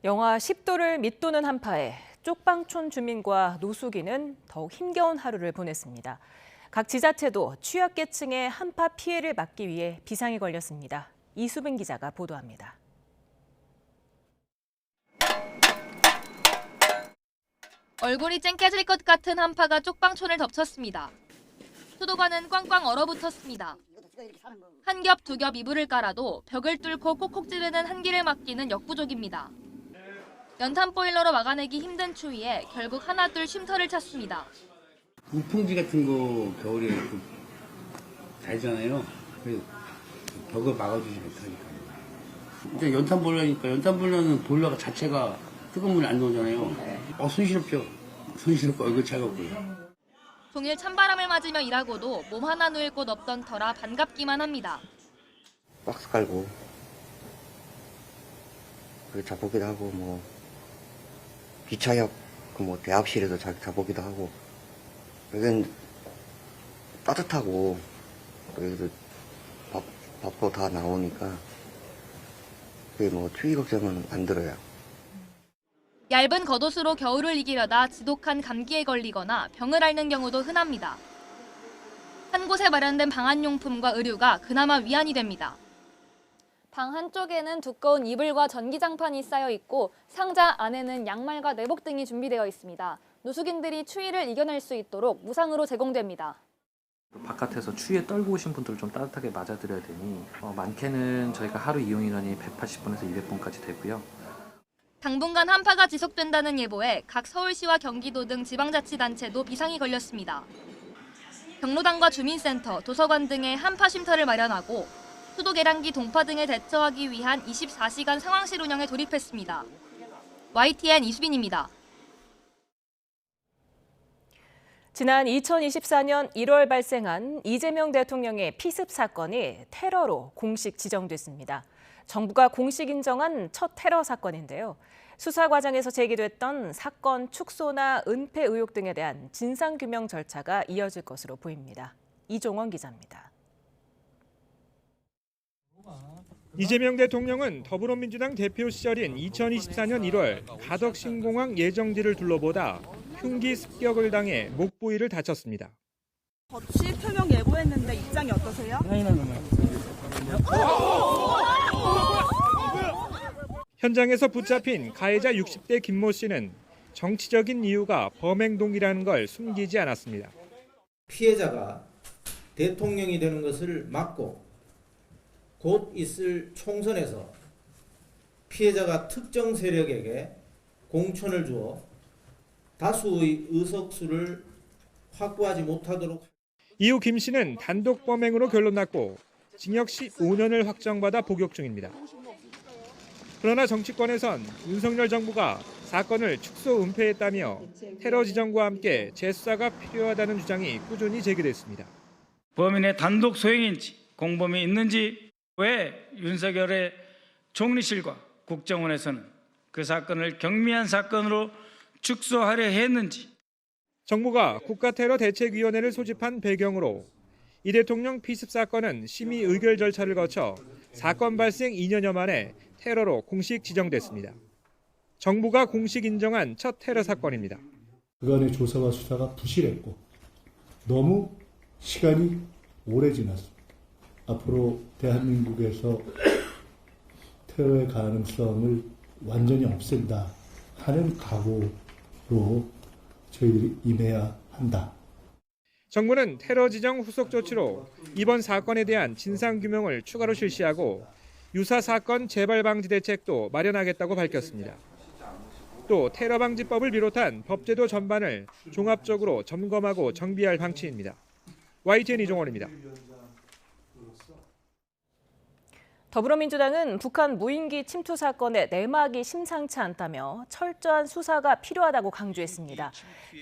영하 10도를 밑도는 한파에 쪽방촌 주민과 노숙인은 더욱 힘겨운 하루를 보냈습니다. 각 지자체도 취약계층의 한파 피해를 막기 위해 비상에 걸렸습니다. 이수빈 기자가 보도합니다. 얼굴이 쨍해질 것 같은 한파가 쪽방촌을 덮쳤습니다. 수도관은 꽝꽝 얼어붙었습니다. 한 겹 두 겹 이불을 깔아도 벽을 뚫고 콕콕 찌르는 한기를 막기는 역부족입니다. 연탄 보일러로 막아내기 힘든 추위에 결국 하나둘 쉼터를 찾습니다. 우풍지 같은 거 겨울에 달잖아요. 그래서 벽을 막아주지 못하니까. 이제 연탄 보일러니까 연탄 보일러는 보일러가 자체가 뜨거운 물이 안 나오잖아요. 손시렵죠. 손시렵고 얼굴 차갑고요. 종일 찬바람을 맞으며 일하고도 몸 하나 누일 곳 없던 터라 반갑기만 합니다. 박스 깔고 그리고 자보기도 하고 뭐 기차역 뭐 대합실에도 자보기도 하고 여기는 따뜻하고 그래도 밥도 다 나오니까 그게 뭐 추위 걱정은 안 들어요. 얇은 겉옷으로 겨울을 이기려다 지독한 감기에 걸리거나 병을 앓는 경우도 흔합니다. 한 곳에 마련된 방한용품과 의류가 그나마 위안이 됩니다. 방 한쪽에는 두꺼운 이불과 전기장판이 쌓여 있고 상자 안에는 양말과 내복 등이 준비되어 있습니다. 노숙인들이 추위를 이겨낼 수 있도록 무상으로 제공됩니다. 바깥에서 추위에 떨고 오신 분들을 좀 따뜻하게 맞아드려야 되니 많게는 저희가 하루 이용 인원이 180분에서 200분까지 되고요. 당분간 한파가 지속된다는 예보에 각 서울시와 경기도 등 지방자치단체도 비상이 걸렸습니다. 경로당과 주민센터, 도서관 등의 한파 쉼터를 마련하고 수도 계량기 동파 등에 대처하기 위한 24시간 상황실 운영에 돌입했습니다. YTN 이수빈입니다. 지난 2024년 1월 발생한 이재명 대통령의 피습 사건이 테러로 공식 지정됐습니다. 정부가 공식 인정한 첫 테러 사건인데요. 수사 과정에서 제기됐던 사건 축소나 은폐 의혹 등에 대한 진상규명 절차가 이어질 것으로 보입니다. 이종원 기자입니다. 이재명 대통령은 더불어민주당 대표 시절인 2024년 1월 가덕신공항 예정지를 둘러보다 흉기 습격을 당해 목 부위를 다쳤습니다. 없이 표명 예고했는데 입장이 어떠세요? 현장에서 붙잡힌 가해자 60대 김모 씨는 정치적인 이유가 범행 동기라는 걸 숨기지 않았습니다. 피해자가 대통령이 되는 것을 막고 곧 있을 총선에서 피해자가 특정 세력에게 공천을 주어 다수의 의석수를 확보하지 못하도록. 이후 김 씨는 단독 범행으로 결론 났고 징역 15년을 확정받아 복역 중입니다. 그러나 정치권에선 윤석열 정부가 사건을 축소 은폐했다며 테러 지정과 함께 재수사가 필요하다는 주장이 꾸준히 제기됐습니다. 범인의 단독 소행인지 공범이 있는지 왜 윤석열의 총리실과 국정원에서는 그 사건을 경미한 사건으로 축소하려 했는지. 정부가 국가테러대책위원회를 소집한 배경으로 이 대통령 피습 사건은 심의 의결 절차를 거쳐 사건 발생 2년여 만에 테러로 공식 지정됐습니다. 정부가 공식 인정한 첫 테러 사건입니다. 그간의 조사와 수사가 부실했고 너무 시간이 오래 지났습니다. 앞으로 대한민국에서 테러의 가능성을 완전히 없앤다 하는 각오로 저희들이 임해야 한다. 정부는 테러 지정 후속 조치로 이번 사건에 대한 진상규명을 추가로 실시하고 유사 사건 재발 방지 대책도 마련하겠다고 밝혔습니다. 또 테러 방지법을 비롯한 법제도 전반을 종합적으로 점검하고 정비할 방침입니다. YTN 이종원입니다. 더불어민주당은 북한 무인기 침투 사건의 내막이 심상치 않다며 철저한 수사가 필요하다고 강조했습니다.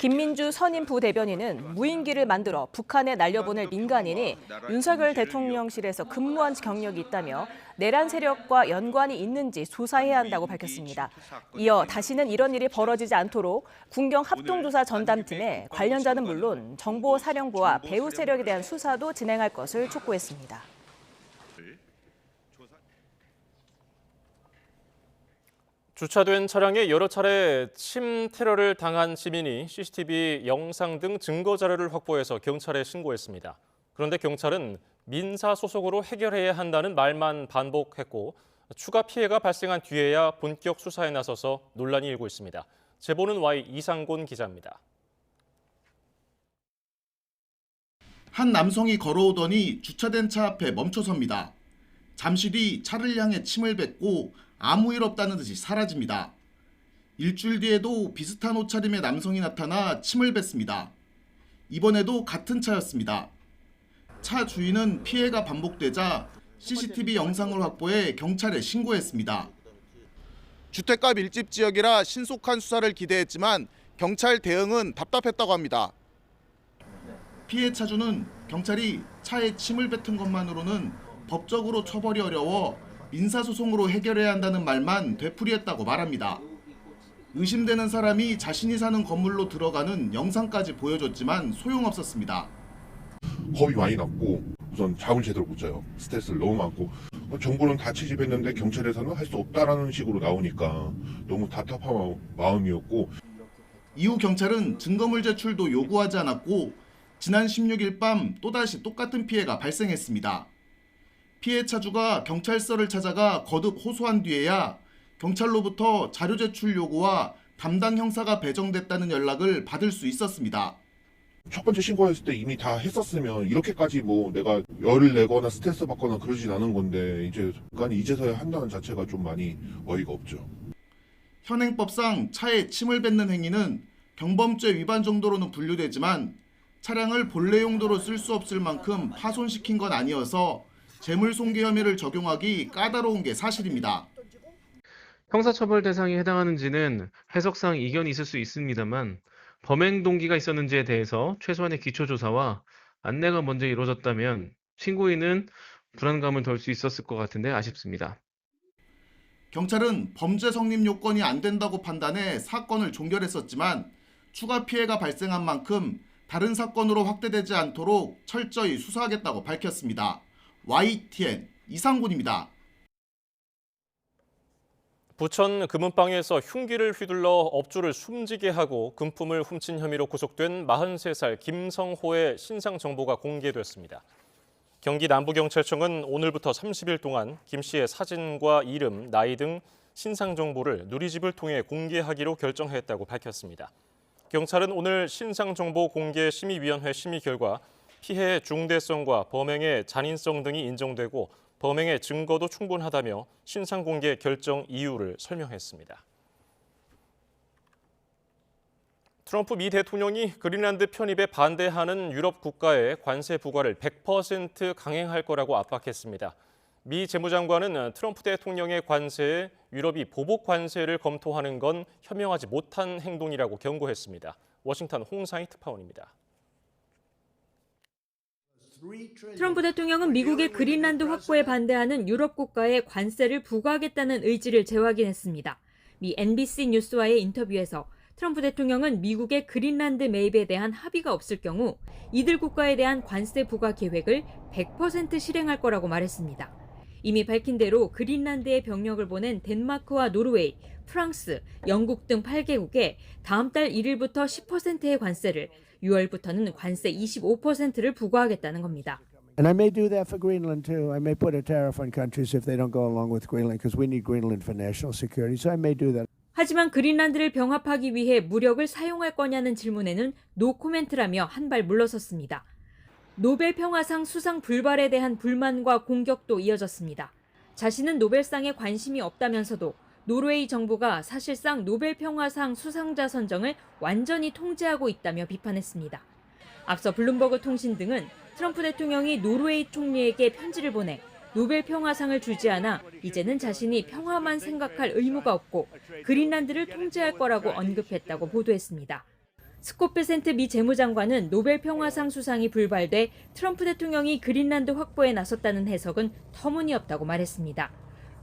김민주 선임 부대변인은 무인기를 만들어 북한에 날려보낼 민간인이 윤석열 대통령실에서 근무한 경력이 있다며 내란 세력과 연관이 있는지 조사해야 한다고 밝혔습니다. 이어 다시는 이런 일이 벌어지지 않도록 군경 합동조사 전담팀에 관련자는 물론 정보사령부와 배후 세력에 대한 수사도 진행할 것을 촉구했습니다. 주차된 차량에 여러 차례 침 테러를 당한 시민이 CCTV 영상 등 증거 자료를 확보해서 경찰에 신고했습니다. 그런데 경찰은 민사 소송으로 해결해야 한다는 말만 반복했고 추가 피해가 발생한 뒤에야 본격 수사에 나서서 논란이 일고 있습니다. 제보는 Y 이상곤 기자입니다. 한 남성이 걸어오더니 주차된 차 앞에 멈춰섭니다. 잠시 뒤 차를 향해 침을 뱉고 아무 일 없다는 듯이 사라집니다. 일주일 뒤에도 비슷한 옷차림의 남성이 나타나 침을 뱉습니다. 이번에도 같은 차였습니다. 차 주인은 피해가 반복되자 CCTV 영상을 확보해 경찰에 신고했습니다. 주택가 밀집 지역이라 신속한 수사를 기대했지만 경찰 대응은 답답했다고 합니다. 피해 차주는 경찰이 차에 침을 뱉은 것만으로는 법적으로 처벌이 어려워 민사소송으로 해결해야 한다는 말만 되풀이했다고 말합니다. 의심되는 사람이 자신이 사는 건물로 들어가는 영상까지 보여줬지만 소용없었습니다. 겁이 많이 났고 우선 잠을 제대로 못 자요. 스트레스를 너무 많고 정부는 다 채집했는데 경찰에서는 할 수 없다라는 식으로 나오니까 너무 답답한 마음이었고 이후 경찰은 증거물 제출도 요구하지 않았고 지난 16일 밤 또다시 똑같은 피해가 발생했습니다. 피해 차주가 경찰서를 찾아가 거듭 호소한 뒤에야 경찰로부터 자료 제출 요구와 담당 형사가 배정됐다는 연락을 받을 수 있었습니다. 첫 번째 신고했을 때 이미 다 했었으면 이렇게까지 내가 열을 내거나 스트레스 받거나 그러진 않은 건데 이제서야 한다는 자체가 좀 많이 어이가 없죠. 현행법상 차에 침을 뱉는 행위는 경범죄 위반 정도로는 분류되지만 차량을 본래 용도로 쓸 수 없을 만큼 파손시킨 건 아니어서 재물손괴 혐의를 적용하기 까다로운 게 사실입니다. 형사처벌 대상에 해당하는지는 해석상 이견이 있을 수 있습니다만 범행 동기가 있었는지에 대해서 최소한의 기초조사와 안내가 먼저 이루어졌다면 신고인은 불안감을 덜 수 있었을 것 같은데 아쉽습니다. 경찰은 범죄 성립 요건이 안 된다고 판단해 사건을 종결했었지만 추가 피해가 발생한 만큼 다른 사건으로 확대되지 않도록 철저히 수사하겠다고 밝혔습니다. YTN 이상군입니다. 부천 금은방에서 흉기를 휘둘러 업주를 숨지게 하고 금품을 훔친 혐의로 구속된 43살 김성호의 신상 정보가 공개됐습니다. 경기 남부경찰청은 오늘부터 30일 동안 김 씨의 사진과 이름, 나이 등 신상 정보를 누리집을 통해 공개하기로 결정했다고 밝혔습니다. 경찰은 오늘 신상정보 공개 심의위원회 심의 결과 피해의 중대성과 범행의 잔인성 등이 인정되고 범행의 증거도 충분하다며 신상 공개 결정 이유를 설명했습니다. 트럼프 미 대통령이 그린란드 편입에 반대하는 유럽 국가에 관세 부과를 100% 강행할 거라고 압박했습니다. 미 재무장관은 트럼프 대통령의 관세에 유럽이 보복 관세를 검토하는 건 현명하지 못한 행동이라고 경고했습니다. 워싱턴 홍상희 특파원입니다. 트럼프 대통령은 미국의 그린란드 확보에 반대하는 유럽 국가에 관세를 부과하겠다는 의지를 재확인했습니다. 미 NBC 뉴스와의 인터뷰에서 트럼프 대통령은 미국의 그린란드 매입에 대한 합의가 없을 경우 이들 국가에 대한 관세 부과 계획을 100% 실행할 거라고 말했습니다. 이미 밝힌 대로 그린란드에 병력을 보낸 덴마크와 노르웨이, 프랑스, 영국 등 8개국에 다음 달 1일부터 10%의 관세를, 6월부터는 관세 25%를 부과하겠다는 겁니다. And I may do that for Greenland too. I may put a tariff on countries if they don't go along with Greenland because we need Greenland for national security. So I may do that. 하지만 그린란드를 병합하기 위해 무력을 사용할 거냐는 질문에는 노코멘트라며 한 발 물러섰습니다. 노벨 평화상 수상 불발에 대한 불만과 공격도 이어졌습니다. 자신은 노벨상에 관심이 없다면서도 노르웨이 정부가 사실상 노벨 평화상 수상자 선정을 완전히 통제하고 있다며 비판했습니다. 앞서 블룸버그 통신 등은 트럼프 대통령이 노르웨이 총리에게 편지를 보내 노벨 평화상을 주지 않아 이제는 자신이 평화만 생각할 의무가 없고 그린란드를 통제할 거라고 언급했다고 보도했습니다. 스콧 베센트 미 재무장관은 노벨 평화상 수상이 불발돼 트럼프 대통령이 그린란드 확보에 나섰다는 해석은 터무니없다고 말했습니다.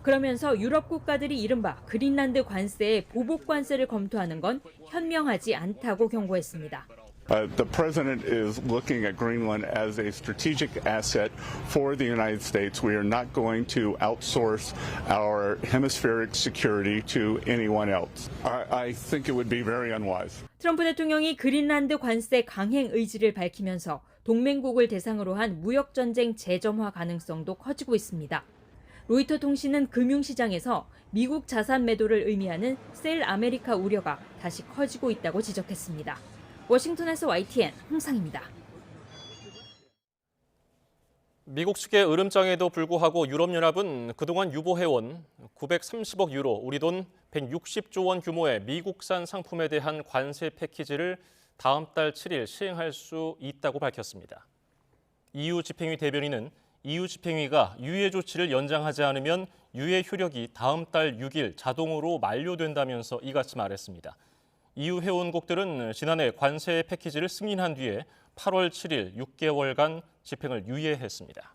그러면서 유럽 국가들이 이른바 그린란드 관세에 보복 관세를 검토하는 건 현명하지 않다고 경고했습니다. The president is looking at Greenland as a strategic asset for the United States. We are not going to outsource our hemispheric security to anyone else. I think it would be very unwise. 트럼프 대통령이 그린란드 관세 강행 의지를 밝히면서 동맹국을 대상으로 한 무역 전쟁 재점화 가능성도 커지고 있습니다. 로이터 통신은 금융시장에서 미국 자산 매도를 의미하는 셀 아메리카 우려가 다시 커지고 있다고 지적했습니다. 워싱턴에서 YTN 홍상입니다. 미국 측의 으름장에도 불구하고 유럽연합은 그동안 유보해온 930억 유로, 우리 돈 160조 원 규모의 미국산 상품에 대한 관세 패키지를 다음 달 7일 시행할 수 있다고 밝혔습니다. EU 집행위 대변인은 EU 집행위가 유예 조치를 연장하지 않으면 유예 효력이 다음 달 6일 자동으로 만료된다면서 이같이 말했습니다. EU 회원국들은 지난해 관세 패키지를 승인한 뒤에 8월 7일 6개월간 집행을 유예했습니다.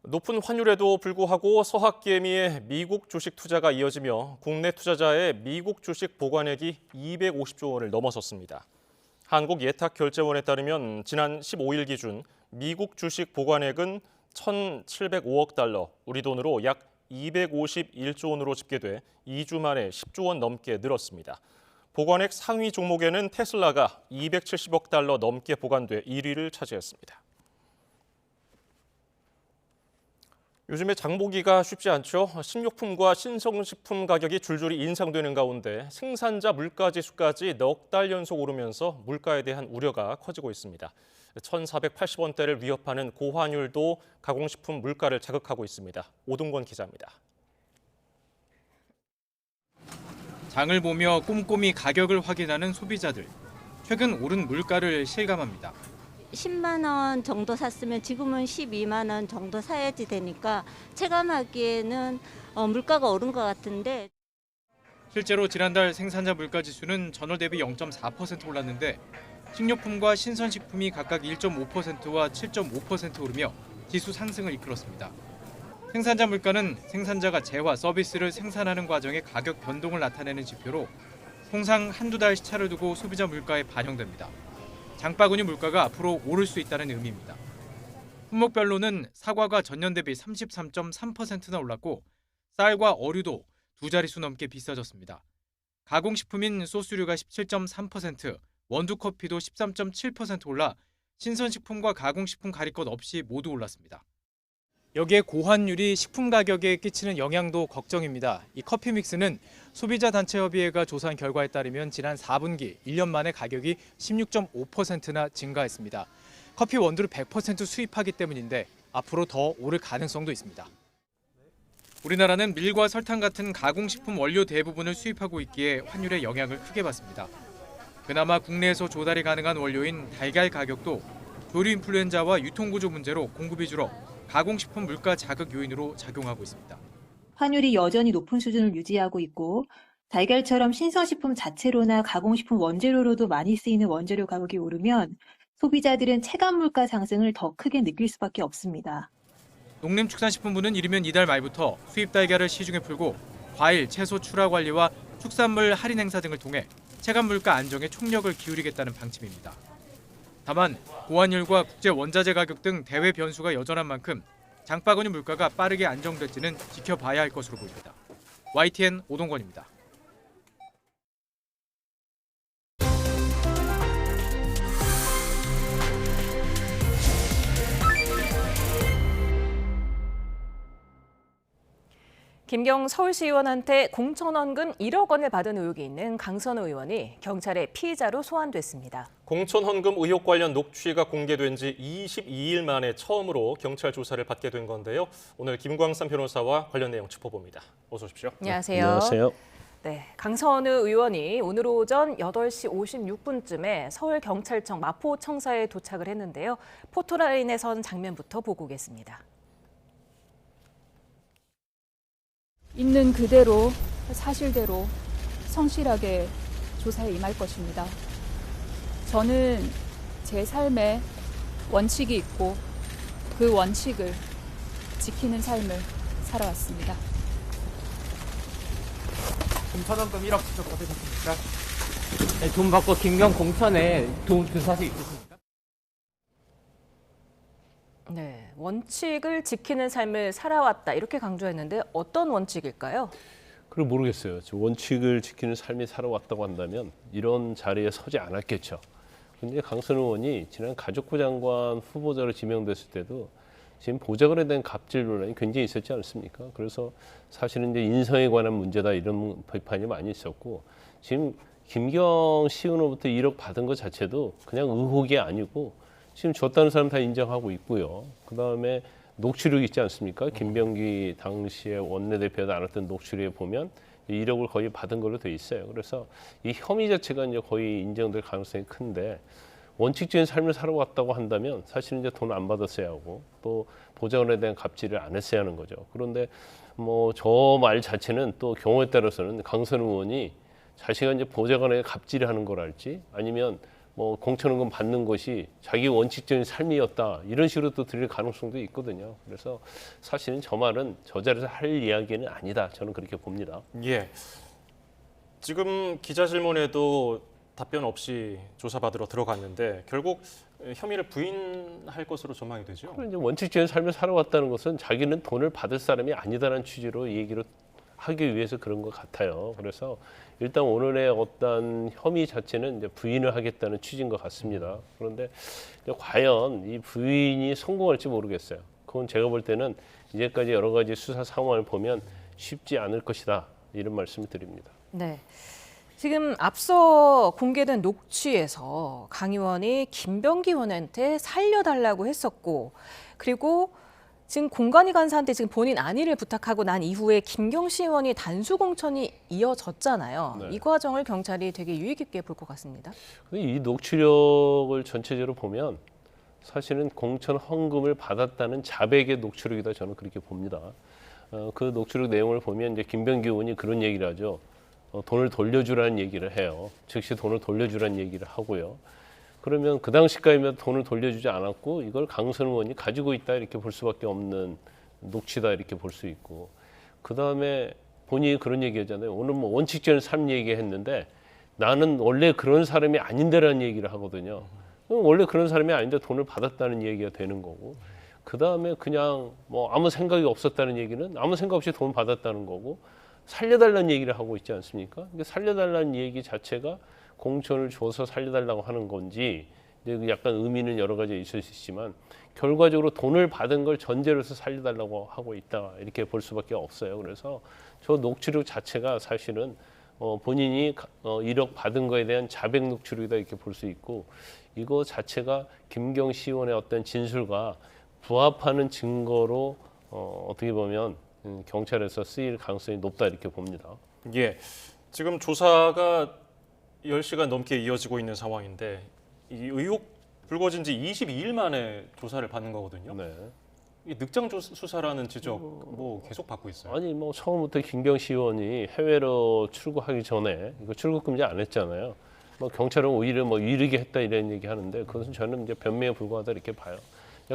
높은 환율에도 불구하고 서학개미의 미국 주식 투자가 이어지며 국내 투자자의 미국 주식 보관액이 250조 원을 넘어섰습니다. 한국예탁결제원에 따르면 지난 15일 기준 미국 주식 보관액은 1,705억 달러, 우리 돈으로 약 251조 원으로 집계돼 2주 만에 10조 원 넘게 늘었습니다. 보관액 상위 종목에는 테슬라가 270억 달러 넘게 보관돼 1위를 차지했습니다. 요즘에 장보기가 쉽지 않죠. 식료품과 신성식품 가격이 줄줄이 인상되는 가운데 생산자 물가지수까지 넉 달 연속 오르면서 물가에 대한 우려가 커지고 있습니다. 1,480원대를 위협하는 고환율도 가공식품 물가를 자극하고 있습니다. 오동권 기자입니다. 장을 보며 꼼꼼히 가격을 확인하는 소비자들. 최근 오른 물가를 실감합니다. 10만 원 정도 샀으면 지금은 12만 원 정도 사야지 되니까 체감하기에는 물가가 오른 것 같은데. 실제로 지난달 생산자 물가지수는 전월 대비 0.4% 올랐는데 식료품과 신선식품이 각각 1.5%와 7.5% 오르며 지수 상승을 이끌었습니다. 생산자 물가는 생산자가 재화 서비스를 생산하는 과정의 가격 변동을 나타내는 지표로 통상 한두 달 시차를 두고 소비자 물가에 반영됩니다. 장바구니 물가가 앞으로 오를 수 있다는 의미입니다. 품목별로는 사과가 전년 대비 33.3%나 올랐고 쌀과 어류도 두 자릿수 넘게 비싸졌습니다. 가공식품인 소스류가 17.3%, 원두커피도 13.7% 올라 신선식품과 가공식품 가릴 것 없이 모두 올랐습니다. 여기에 고환율이 식품 가격에 끼치는 영향도 걱정입니다. 이 커피 믹스는 소비자단체협의회가 조사한 결과에 따르면 지난 4분기 1년 만에 가격이 16.5%나 증가했습니다. 커피 원두를 100% 수입하기 때문인데 앞으로 더 오를 가능성도 있습니다. 우리나라는 밀과 설탕 같은 가공식품 원료 대부분을 수입하고 있기에 환율의 영향을 크게 받습니다. 그나마 국내에서 조달이 가능한 원료인 달걀 가격도 조류 인플루엔자와 유통구조 문제로 공급이 줄어 가공식품 물가 자극 요인으로 작용하고 있습니다. 환율이 여전히 높은 수준을 유지하고 있고 달걀처럼 신선식품 자체로나 가공식품 원재료로도 많이 쓰이는 원재료 가격이 오르면 소비자들은 체감 물가 상승을 더 크게 느낄 수밖에 없습니다. 농림축산식품부는 이르면 이달 말부터 수입 달걀을 시중에 풀고 과일, 채소 출하 관리와 축산물 할인 행사 등을 통해 체감 물가 안정에 총력을 기울이겠다는 방침입니다. 다만 고환율과 국제 원자재 가격 등 대외 변수가 여전한 만큼 장바구니 물가가 빠르게 안정될지는 지켜봐야 할 것으로 보입니다. YTN 오동건입니다. 김경 서울시의원한테 공천원금 1억 원을 받은 의혹이 있는 강선우 의원이 경찰의 피의자로 소환됐습니다. 공천헌금 의혹 관련 녹취가 공개된 지 22일 만에 처음으로 경찰 조사를 받게 된 건데요. 오늘 김광삼 변호사와 관련 내용 짚어봅니다. 어서 오십시오. 안녕하세요. 안녕하세요. 네, 강선우 의원이 오늘 오전 8시 56분쯤에 서울경찰청 마포청사에 도착을 했는데요. 포토라인에 선 장면부터 보고 오겠습니다. 있는 그대로 사실대로 성실하게 조사에 임할 것입니다. 저는 제 삶에 원칙이 있고 그 원칙을 지키는 삶을 살아왔습니다. 공천원금 1억 직접 받으셨습니까? 네, 돈 받고 김경 공천에 돈 준 사실 있으십니까? 네, 원칙을 지키는 삶을 살아왔다 이렇게 강조했는데 어떤 원칙일까요? 그걸 모르겠어요. 원칙을 지키는 삶이 살아왔다고 한다면 이런 자리에 서지 않았겠죠. 근데 강선우 의원이 지난 가족부 장관 후보자로 지명됐을 때도 지금 보좌관에 대한 갑질 논란이 굉장히 있었지 않습니까? 그래서 사실은 이제 인성에 관한 문제다 이런 비판이 많이 있었고 지금 김경 시의원으로부터 1억 받은 것 자체도 그냥 의혹이 아니고 지금 줬다는 사람 다 인정하고 있고요. 그다음에 녹취록 있지 않습니까? 김병기 당시에 원내대표도 나눴던 녹취록에 보면 1억을 거의 받은 걸로 돼 있어요. 그래서 이 혐의 자체가 이제 거의 인정될 가능성이 큰데 원칙적인 삶을 살아왔다고 한다면 사실은 이제 돈 안 받았어야 하고 또 보좌관에 대한 갑질을 안 했어야 하는 거죠. 그런데 뭐 저 말 자체는 또 경우에 따라서는 강선우 의원이 자신가 이제 보좌관에 갑질을 하는 거랄지 아니면 뭐 공천원금 받는 것이 자기 원칙적인 삶이었다 이런 식으로 또 들릴 가능성도 있거든요. 그래서 사실은 저 말은 저 자리에서 할 이야기는 아니다. 저는 그렇게 봅니다. 예. 지금 기자 질문에도 답변 없이 조사받으러 들어갔는데 결국 혐의를 부인할 것으로 전망이 되죠. 이제 원칙적인 삶을 살아왔다는 것은 자기는 돈을 받을 사람이 아니다라는 취지로 얘기를 하기 위해서 그런 것 같아요. 그래서 일단 오늘의 어떤 혐의 자체는 이제 부인을 하겠다는 취지인 것 같습니다. 그런데 과연 이 부인이 성공할지 모르겠어요. 그건 제가 볼 때는 이제까지 여러 가지 수사 상황을 보면 쉽지 않을 것이다. 이런 말씀을 드립니다. 네. 지금 앞서 공개된 녹취에서 강 의원이 김병기 의원한테 살려달라고 했었고 그리고 지금 공관위 간사한테 지금 본인 안위를 부탁하고 난 이후에 김경시 의원이 단수 공천이 이어졌잖아요. 네. 이 과정을 경찰이 되게 유의 깊게 볼 것 같습니다. 이 녹취록을 전체적으로 보면 사실은 공천 헌금을 받았다는 자백의 녹취록이다 저는 그렇게 봅니다. 그 녹취록 내용을 보면 이제 김병기 의원이 그런 얘기를 하죠. 돈을 돌려주라는 얘기를 해요. 즉시 돈을 돌려주라는 얘기를 하고요. 그러면 그 당시까지면 돈을 돌려주지 않았고 이걸 강선 의원이 가지고 있다 이렇게 볼 수밖에 없는 녹취다 이렇게 볼 수 있고, 그 다음에 본인이 그런 얘기하잖아요. 오늘 뭐 원칙적인 삶 얘기했는데 나는 원래 그런 사람이 아닌데라는 얘기를 하거든요. 원래 그런 사람이 아닌데 돈을 받았다는 얘기가 되는 거고, 그 다음에 그냥 뭐 아무 생각이 없었다는 얘기는 아무 생각 없이 돈 받았다는 거고, 살려달라는 얘기를 하고 있지 않습니까? 그러니까 살려달라는 얘기 자체가 공천을 줘서 살려달라고 하는 건지 약간 의미는 여러 가지 있을 수 있지만 결과적으로 돈을 받은 걸 전제로 해서 살려달라고 하고 있다 이렇게 볼 수밖에 없어요. 그래서 저 녹취록 자체가 사실은 본인이 1억 받은 거에 대한 자백 녹취록이다 이렇게 볼 수 있고, 이거 자체가 김경시 의원의 어떤 진술과 부합하는 증거로 어떻게 보면 경찰에서 쓰일 가능성이 높다 이렇게 봅니다. 예, 지금 조사가 10시간 넘게 이어지고 있는 상황인데 이 의혹 불거진 지 22일 만에 조사를 받는 거거든요. 네. 이 늑장 수사라는 지적 뭐 계속 받고 있어요. 아니 뭐 처음부터 김경시 의원이 해외로 출국하기 전에 이거 출국 금지 안 했잖아요. 뭐 경찰은 오히려 뭐 유리게 했다 이런 얘기 하는데 그것은 저는 이제 변명에 불과하다 이렇게 봐요.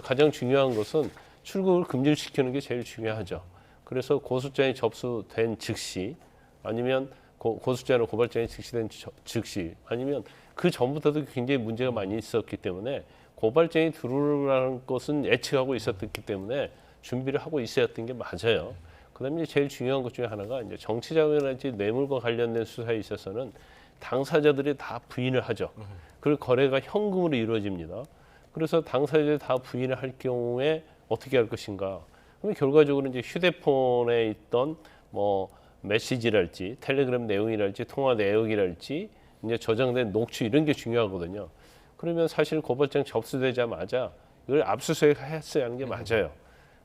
가장 중요한 것은 출국을 금지시키는 게 제일 중요하죠. 그래서 고소장이 접수된 즉시 아니면 고소장이나 고발장이 즉시된 즉시 아니면 그 전부터도 굉장히 문제가 많이 있었기 때문에 고발장이 들어오라는 것은 예측하고 있었기 때문에 준비를 하고 있어야 했던 게 맞아요. 그다음에 제일 중요한 것 중에 하나가 이제 정치자금이라든지 뇌물과 관련된 수사에 있어서는 당사자들이 다 부인을 하죠. 그리고 거래가 현금으로 이루어집니다. 그래서 당사자들이 다 부인을 할 경우에 어떻게 할 것인가? 그럼 결과적으로 이제 휴대폰에 있던 뭐 메시지랄지 텔레그램 내용이랄지 통화 내역이랄지 이제 저장된 녹취 이런 게 중요하거든요. 그러면 사실 고발장 접수되자마자 이걸 압수수색했어야 하는 게 맞아요.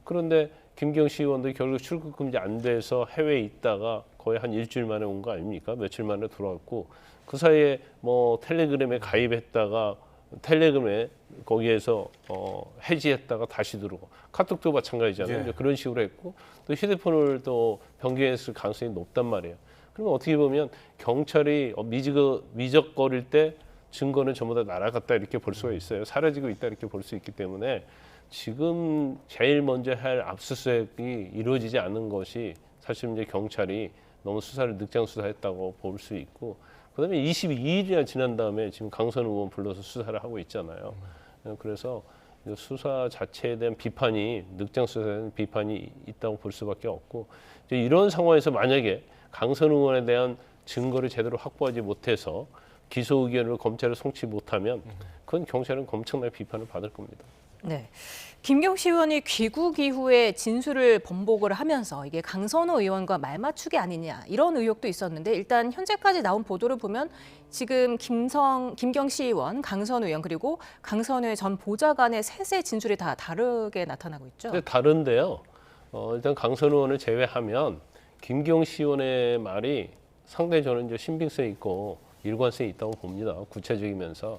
그런데 김경시 의원도 결국 출국 금지 안 돼서 해외에 있다가 거의 한 일주일 만에 온 거 아닙니까? 며칠 만에 들어왔고 그 사이에 뭐 텔레그램에 가입했다가 텔레그램에 거기에서 해지했다가 다시 들어오고 카톡도 마찬가지잖아요. 예. 이제 그런 식으로 했고 또 휴대폰을 또 변경했을 가능성이 높단 말이에요. 그러면 어떻게 보면 경찰이 미적거릴 때 증거는 전부 다 날아갔다 이렇게 볼 수가 있어요. 사라지고 있다 이렇게 볼 수 있기 때문에 지금 제일 먼저 할 압수수색이 이루어지지 않은 것이 사실 이제 경찰이 너무 수사를 늑장 수사했다고 볼 수 있고, 그다음에 22일이나 지난 다음에 지금 강선 의원 불러서 수사를 하고 있잖아요. 그래서 수사 자체에 대한 비판이 늑장 수사에 대한 비판이 있다고 볼 수밖에 없고, 이제 이런 상황에서 만약에 강선 의원에 대한 증거를 제대로 확보하지 못해서 기소 의견을 검찰에 송치 못하면 그건 경찰은 엄청난 비판을 받을 겁니다. 네, 김경시 의원이 귀국 이후에 진술을 번복을 하면서 이게 강선호 의원과 말맞추기 아니냐 이런 의혹도 있었는데 일단 현재까지 나온 보도를 보면 지금 김경시 의원, 강선호 의원 그리고 강선호의 전 보좌관의 셋의 진술이 다 다르게 나타나고 있죠. 근데 다른데요. 일단 강선호 의원을 제외하면 김경시 의원의 말이 상당히 저는 이제 신빙성 있고 일관성이 있다고 봅니다. 구체적이면서.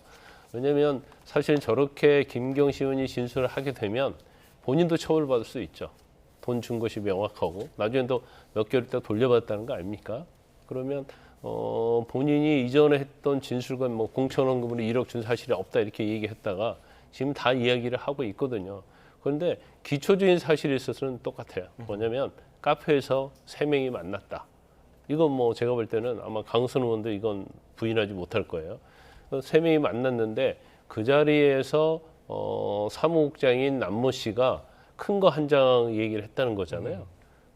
왜냐하면 사실 저렇게 김경시 의원이 진술을 하게 되면 본인도 처벌받을 수 있죠. 돈 준 것이 명확하고 나중에 또 몇 개월 있다 돌려받았다는 거 아닙니까? 그러면 본인이 이전에 했던 진술과 뭐 공천원금으로 1억 준 사실이 없다 이렇게 얘기했다가 지금 다 이야기를 하고 있거든요. 그런데 기초적인 사실에 있어서는 똑같아요. 뭐냐면 카페에서 3명이 만났다. 이건 뭐 제가 볼 때는 아마 강선 의원도 이건 부인하지 못할 거예요. 3명이 만났는데 그 자리에서 사무국장인 남모 씨가 큰 거 한 장 얘기를 했다는 거잖아요.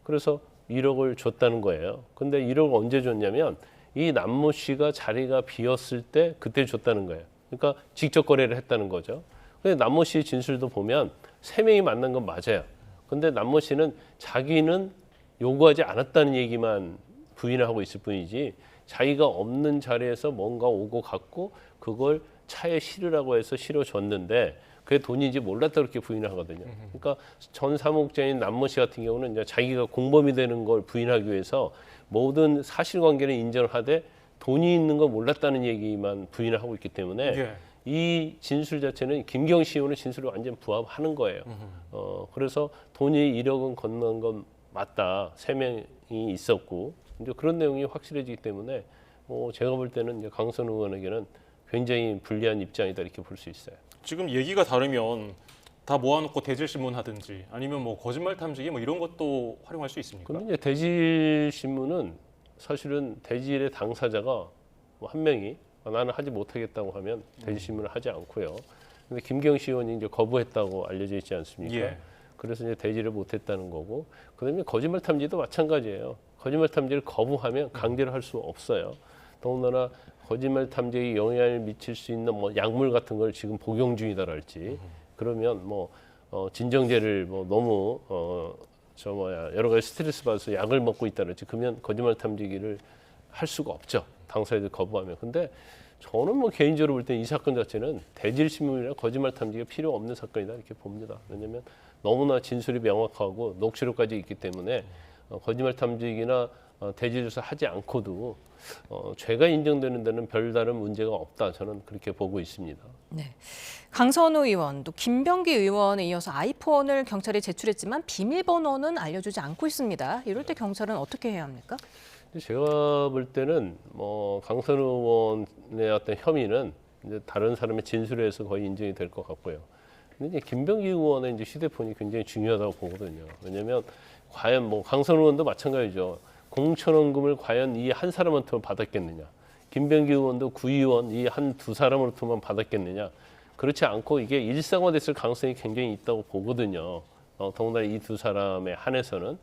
그래서 1억을 줬다는 거예요. 근데 1억을 언제 줬냐면 이 남모 씨가 자리가 비었을 때 그때 줬다는 거예요. 그러니까 직접 거래를 했다는 거죠. 근데 남모 씨 진술도 보면 3명이 만난 건 맞아요. 근데 남모 씨는 자기는 요구하지 않았다는 얘기만 부인하고 있을 뿐이지 자기가 없는 자리에서 뭔가 오고 갔고 그걸 차에 실으라고 해서 실어줬는데 그게 돈인지 몰랐다 그렇게 부인을 하거든요. 그러니까 전 사무국장인 남모 씨 같은 경우는 이제 자기가 공범이 되는 걸 부인하기 위해서 모든 사실관계를 인정을 하되 돈이 있는 거 몰랐다는 얘기만 부인을 하고 있기 때문에 예. 이 진술 자체는 김경시 의원의 진술을 완전 부합하는 거예요. 그래서 돈이 1억은 건넌 건 맞다. 3명이 있었고 이제 그런 내용이 확실해지기 때문에 제가 볼 때는 이제 강선우 의원에게는 굉장히 불리한 입장이다 이렇게 볼 수 있어요. 지금 얘기가 다르면 다 모아놓고 대질신문 하든지 아니면 뭐 거짓말 탐지기 뭐 이런 것도 활용할 수 있습니까? 근데 이제 대질신문은 사실은 대질의 당사자가 한 명이 나는 하지 못하겠다고 하면 대질신문을 하지 않고요. 근데 김경시 의원이 이제 거부했다고 알려져 있지 않습니까? 예. 그래서 이제 대질을 못했다는 거고, 그다음에 거짓말 탐지도 마찬가지예요. 거짓말 탐지를 거부하면 강제로 할 수 없어요. 더군다나 거짓말 탐지에 영향을 미칠 수 있는 뭐 약물 같은 걸 지금 복용 중이다랄지, 그러면 뭐 진정제를 뭐 너무 여러 가지 스트레스 받아서 약을 먹고 있다랄지, 그러면 거짓말 탐지기를 할 수가 없죠. 당사자들 거부하면. 근데 저는 뭐 개인적으로 볼 때 이 사건 자체는 대질신문이나 거짓말 탐지가 필요 없는 사건이다 이렇게 봅니다. 왜냐하면 너무나 진술이 명확하고 녹취록까지 있기 때문에 거짓말 탐지기나 대질 조사 하지 않고도 죄가 인정되는 데는 별다른 문제가 없다. 저는 그렇게 보고 있습니다. 네. 강선우 의원, 또 김병기 의원에 이어서 아이폰을 경찰에 제출했지만 비밀번호는 알려주지 않고 있습니다. 이럴 때 경찰은 어떻게 해야 합니까? 제가 볼 때는 뭐 강선우 의원의 어떤 혐의는 이제 다른 사람의 진술에 의해서 거의 인정이 될 것 같고요. 근데 이제 김병기 의원의 이제 휴대폰이 굉장히 중요하다고 보거든요. 왜냐하면 과연 뭐 강선우 의원도 마찬가지죠. 공천원금을 과연 이 한 사람한테만 받았겠느냐? 김병기 의원도 구의원 이 두 사람으로부터만 받았겠느냐? 그렇지 않고 이게 일상화됐을 가능성이 굉장히 있다고 보거든요. 더군다나 이 두 사람에 한해서는.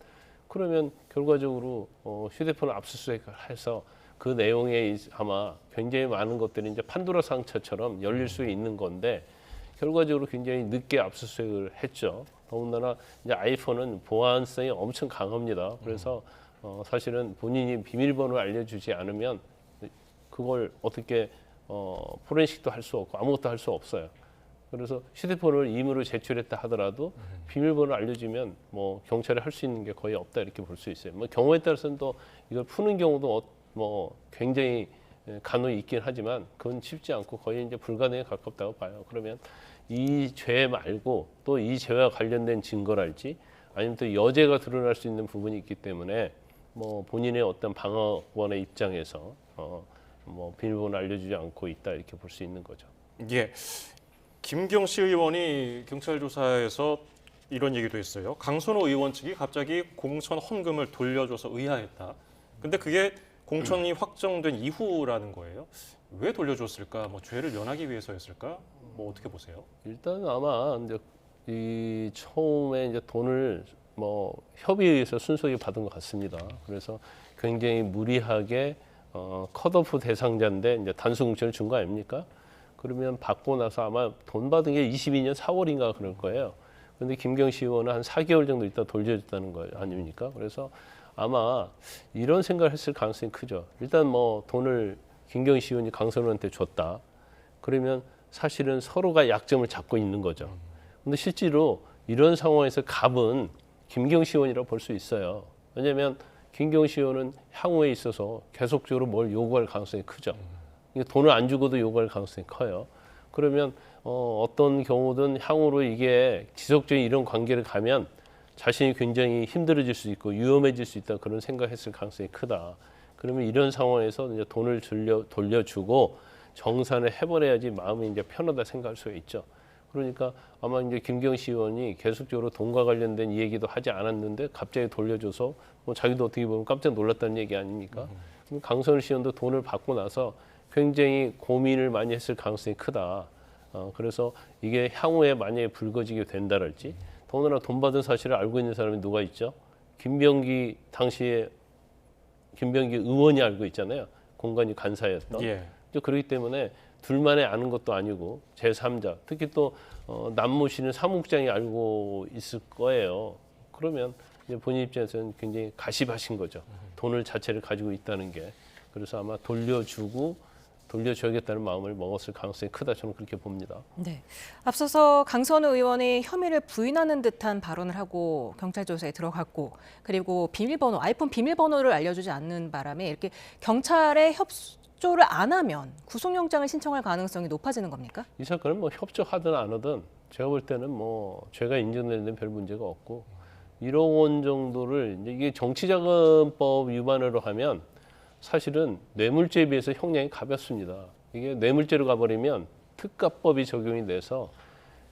그러면 결과적으로 휴대폰을 압수수색을 해서 그 내용에 아마 굉장히 많은 것들이 이제 판도라 상처처럼 열릴 수 있는 건데, 결과적으로 굉장히 늦게 압수수색을 했죠. 더군다나 이제 아이폰은 보안성이 엄청 강합니다. 그래서 사실은 본인이 비밀번호를 알려주지 않으면 그걸 어떻게 포렌식도 할 수 없고 아무것도 할 수 없어요. 그래서 휴대폰을 임의로 제출했다 하더라도 비밀번호를 알려주면 뭐 경찰이 할 수 있는 게 거의 없다 이렇게 볼 수 있어요. 뭐 경우에 따라서는 또 이걸 푸는 경우도 뭐 굉장히 간혹 있긴 하지만 그건 쉽지 않고 거의 이제 불가능에 가깝다고 봐요. 그러면 이 죄 말고 또 이 죄와 관련된 증거랄지 아니면 또 여죄가 드러날 수 있는 부분이 있기 때문에 뭐 본인의 어떤 방어권의 입장에서 뭐 비밀번호를 알려주지 않고 있다 이렇게 볼 수 있는 거죠. 예. 김경시 의원이 경찰 조사에서 이런 얘기도 했어요. 강선우 의원 측이 갑자기 공천 헌금을 돌려줘서 의아했다. 근데 그게 공천이 확정된 이후라는 거예요. 왜 돌려줬을까? 뭐 죄를 면하기 위해서였을까? 뭐 어떻게 보세요? 일단 아마 이제 이 처음에 이제 돈을 뭐 협의에 의해서 순수하게 받은 것 같습니다. 그래서 굉장히 무리하게 컷오프 대상자인데 이제 단수 공천을 준 거 아닙니까? 그러면 받고 나서 아마 돈 받은 게 22년 4월인가 그럴 거예요. 그런데 김경시 의원은 한 4개월 정도 있다 돌려줬다는 거 아닙니까? 그래서 아마 이런 생각을 했을 가능성이 크죠. 일단 뭐 돈을 김경시 의원이 강선우한테 줬다. 그러면 사실은 서로가 약점을 잡고 있는 거죠. 근데 실제로 이런 상황에서 갑은 김경시 의원이라고 볼 수 있어요. 왜냐하면 김경시 의원은 향후에 있어서 계속적으로 뭘 요구할 가능성이 크죠. 돈을 안 주고도 요구할 가능성이 커요. 그러면 어떤 경우든 향후로 이게 지속적인 이런 관계를 가면 자신이 굉장히 힘들어질 수 있고 위험해질 수 있다 그런 생각했을 가능성이 크다. 그러면 이런 상황에서 이제 돈을 돌려주고 정산을 해버려야지 마음이 이제 편하다 생각할 수가 있죠. 그러니까 아마 이제 김경시 의원이 계속적으로 돈과 관련된 얘기도 하지 않았는데 갑자기 돌려줘서 뭐 자기도 어떻게 보면 깜짝 놀랐다는 얘기 아닙니까? 강선우 의원도 돈을 받고 나서 굉장히 고민을 많이 했을 가능성이 크다. 그래서 이게 향후에 만약에 불거지게 된다랄지, 더군다나 돈 받은 사실을 알고 있는 사람이 누가 있죠? 당시에 김병기 의원이 알고 있잖아요. 공관위 간사였던. 예. 그렇기 때문에 둘만에 아는 것도 아니고 제3자, 특히 또 남모 씨는 사무국장이 알고 있을 거예요. 그러면 이제 본인 입장에서는 굉장히 가시밭인 거죠. 돈을 자체를 가지고 있다는 게. 그래서 아마 돌려줘야겠다는 마음을 먹었을 가능성이 크다. 저는 그렇게 봅니다. 네. 앞서서 강선우 의원이 혐의를 부인하는 듯한 발언을 하고 경찰 조사에 들어갔고, 그리고 비밀번호, 아이폰 비밀번호를 알려주지 않는 바람에 이렇게 경찰에 협조를 안 하면 구속영장을 신청할 가능성이 높아지는 겁니까? 이 사건은 뭐 협조하든 안 하든 제가 볼 때는 뭐 죄가 인정되는 데는 별 문제가 없고, 1억 원 정도를 이게 정치자금법 위반으로 하면 사실은 뇌물죄에 비해서 형량이 가볍습니다. 이게 뇌물죄로 가버리면 특가법이 적용이 돼서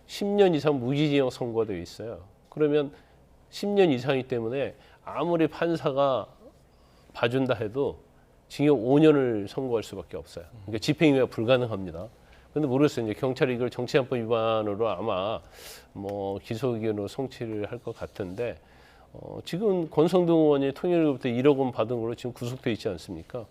10년 이상 무기징역 선고가 되어 있어요. 그러면 10년 이상이기 때문에 아무리 판사가 봐준다 해도 징역 5년을 선고할 수밖에 없어요. 그러니까 집행유예가 불가능합니다. 근데 모르겠어요. 이제 경찰이 이걸 정치자금법 위반으로 아마 뭐 기소 의견으로 송치를 할 것 같은데 지금 권성동 의원이 통일부터 1억 원 받은 걸로 지금 구속돼 있지 않습니까?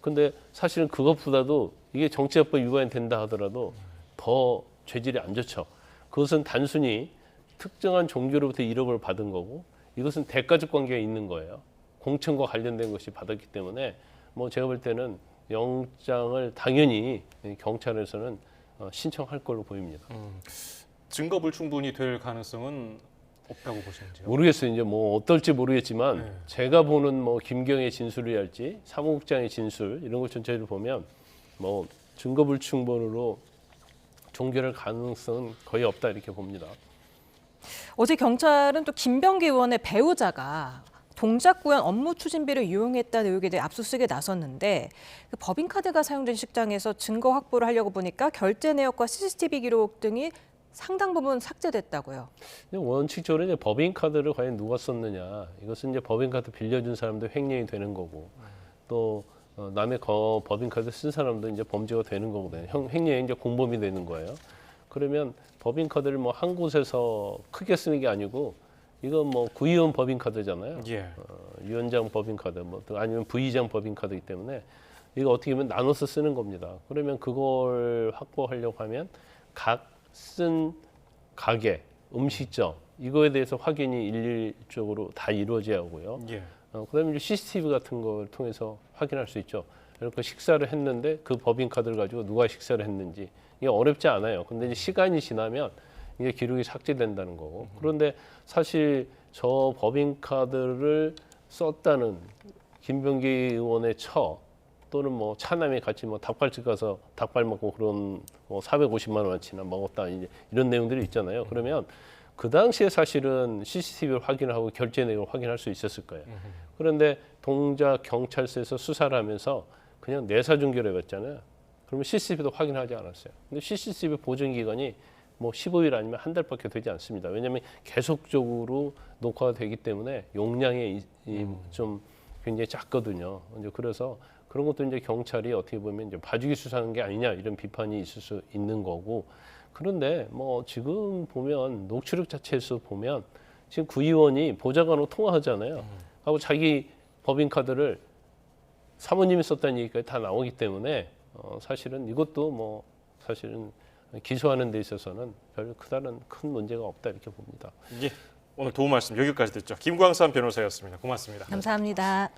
근데 사실은 그것보다도 이게 정치자금법 위반이 된다 하더라도 더 죄질이 안 좋죠. 그것은 단순히 특정한 종교로부터 1억을 받은 거고 이것은 대가족 관계가 있는 거예요. 공천과 관련된 것이 받았기 때문에 뭐 제가 볼 때는 영장을 당연히 경찰에서는 신청할 걸로 보입니다. 증거 불충분이 될 가능성은 없다고 보시는지요? 모르겠어요. 이제 뭐 어떨지 모르겠지만 제가 보는 뭐 김경의 진술이랄지 사무국장의 진술 이런 것 전체를 보면 뭐 증거 불충분으로 종결할 가능성은 거의 없다 이렇게 봅니다. 어제 경찰은 또 김병기 의원의 배우자가 동작 구현 업무 추진비를 이용했다는 의혹에 대해 압수수색에 나섰는데 그 법인카드가 사용된 식당에서 증거 확보를 하려고 보니까 결제 내역과 CCTV 기록 등이 상당 부분 삭제됐다고요. 원칙적으로 이제 법인카드를 과연 누가 썼느냐 이것은 이제 법인카드 빌려준 사람도 횡령이 되는 거고 또 남의 법인카드 쓴 사람도 이제 범죄가 되는 거거든요. 횡령이 이제 공범이 되는 거예요. 그러면 법인카드를 뭐 한 곳에서 크게 쓰는 게 아니고 이건 뭐 구의원 법인카드잖아요. 위원장 법인카드 뭐 아니면 부의장 법인카드이기 때문에 이거 어떻게 보면 나눠서 쓰는 겁니다. 그러면 그걸 확보하려고 하면 각 쓴 가게, 음식점 이거에 대해서 확인이 일률적으로 다 이루어져야 하고요. 그다음에 이제 CCTV 같은 걸 통해서 확인할 수 있죠. 이렇게 식사를 했는데 그 법인카드를 가지고 누가 식사를 했는지 이게 어렵지 않아요. 근데 이제 시간이 지나면 이게 기록이 삭제된다는 거고. 그런데 사실 저 법인카드를 썼다는 김병기 의원의 처 또는 뭐 차남이 같이 뭐 닭발집 가서 닭발 먹고 그런 뭐 450만 원어치나 먹었다 이런 내용들이 있잖아요. 그러면 그 당시에 사실은 CCTV를 확인하고 결제 내역을 확인할 수 있었을 거예요. 그런데 동작 경찰서에서 수사를 하면서 그냥 내사중결해 봤잖아요. 그러면 CCTV도 확인하지 않았어요. 근데 CCTV 보존 기간이 뭐 15일 아니면 한 달밖에 되지 않습니다. 왜냐하면 계속적으로 녹화가 되기 때문에 용량이 좀 굉장히 작거든요. 이제 그래서 그런 것도 이제 경찰이 어떻게 보면 이제 봐주기 수사하는 게 아니냐 이런 비판이 있을 수 있는 거고. 그런데 뭐 지금 보면 녹취록 자체에서 보면 지금 구의원이 보좌관으로 통화하잖아요. 하고 자기 법인카드를 사모님이 썼다는 얘기까지 다 나오기 때문에 사실은 이것도 뭐 사실은 기소하는 데 있어서는 별 그다른 큰 문제가 없다 이렇게 봅니다. 예, 오늘 도움 말씀 여기까지 듣죠. 김광삼 변호사였습니다. 고맙습니다. 감사합니다.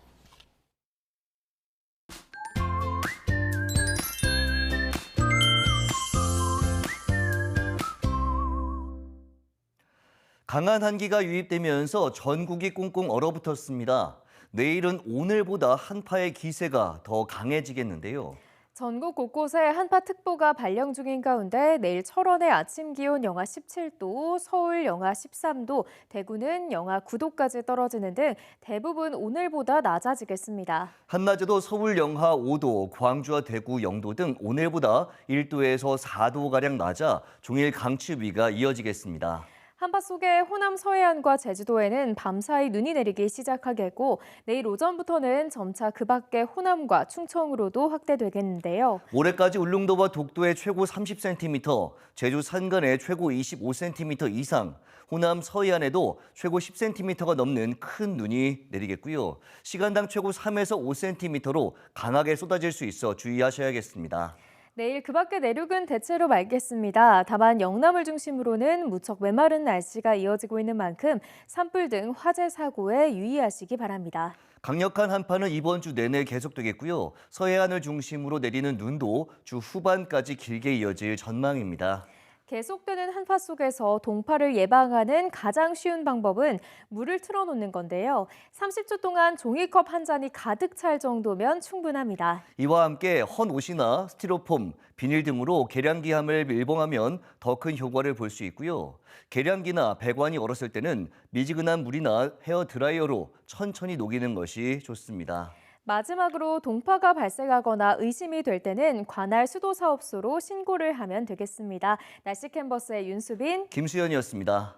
강한 한기가 유입되면서 전국이 꽁꽁 얼어붙었습니다. 내일은 오늘보다 한파의 기세가 더 강해지겠는데요. 전국 곳곳에 한파특보가 발령 중인 가운데 내일 철원의 아침 기온 영하 17도, 서울 영하 13도, 대구는 영하 9도까지 떨어지는 등 대부분 오늘보다 낮아지겠습니다. 한낮에도 서울 영하 5도, 광주와 대구 0도 등 오늘보다 1도에서 4도가량 낮아 종일 강추위가 이어지겠습니다. 한파 속에 호남 서해안과 제주도에는 밤사이 눈이 내리기 시작하겠고 내일 오전부터는 점차 그 밖에 호남과 충청으로도 확대되겠는데요. 모레까지 울릉도와 독도에 최고 30cm, 제주 산간에 최고 25cm 이상, 호남 서해안에도 최고 10cm가 넘는 큰 눈이 내리겠고요. 시간당 최고 3에서 5cm로 강하게 쏟아질 수 있어 주의하셔야겠습니다. 내일 그 밖의 내륙은 대체로 맑겠습니다. 다만 영남을 중심으로는 무척 메마른 날씨가 이어지고 있는 만큼 산불 등 화재 사고에 유의하시기 바랍니다. 강력한 한파는 이번 주 내내 계속되겠고요. 서해안을 중심으로 내리는 눈도 주 후반까지 길게 이어질 전망입니다. 계속되는 한파 속에서 동파를 예방하는 가장 쉬운 방법은 물을 틀어놓는 건데요. 30초 동안 종이컵 한 잔이 가득 찰 정도면 충분합니다. 이와 함께 헌 옷이나 스티로폼, 비닐 등으로 계량기함을 밀봉하면 더 큰 효과를 볼 수 있고요. 계량기나 배관이 얼었을 때는 미지근한 물이나 헤어 드라이어로 천천히 녹이는 것이 좋습니다. 마지막으로 동파가 발생하거나 의심이 될 때는 관할 수도사업소로 신고를 하면 되겠습니다. 날씨 캔버스의 윤수빈, 김수현이었습니다.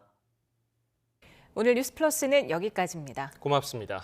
오늘 뉴스 플러스는 여기까지입니다. 고맙습니다.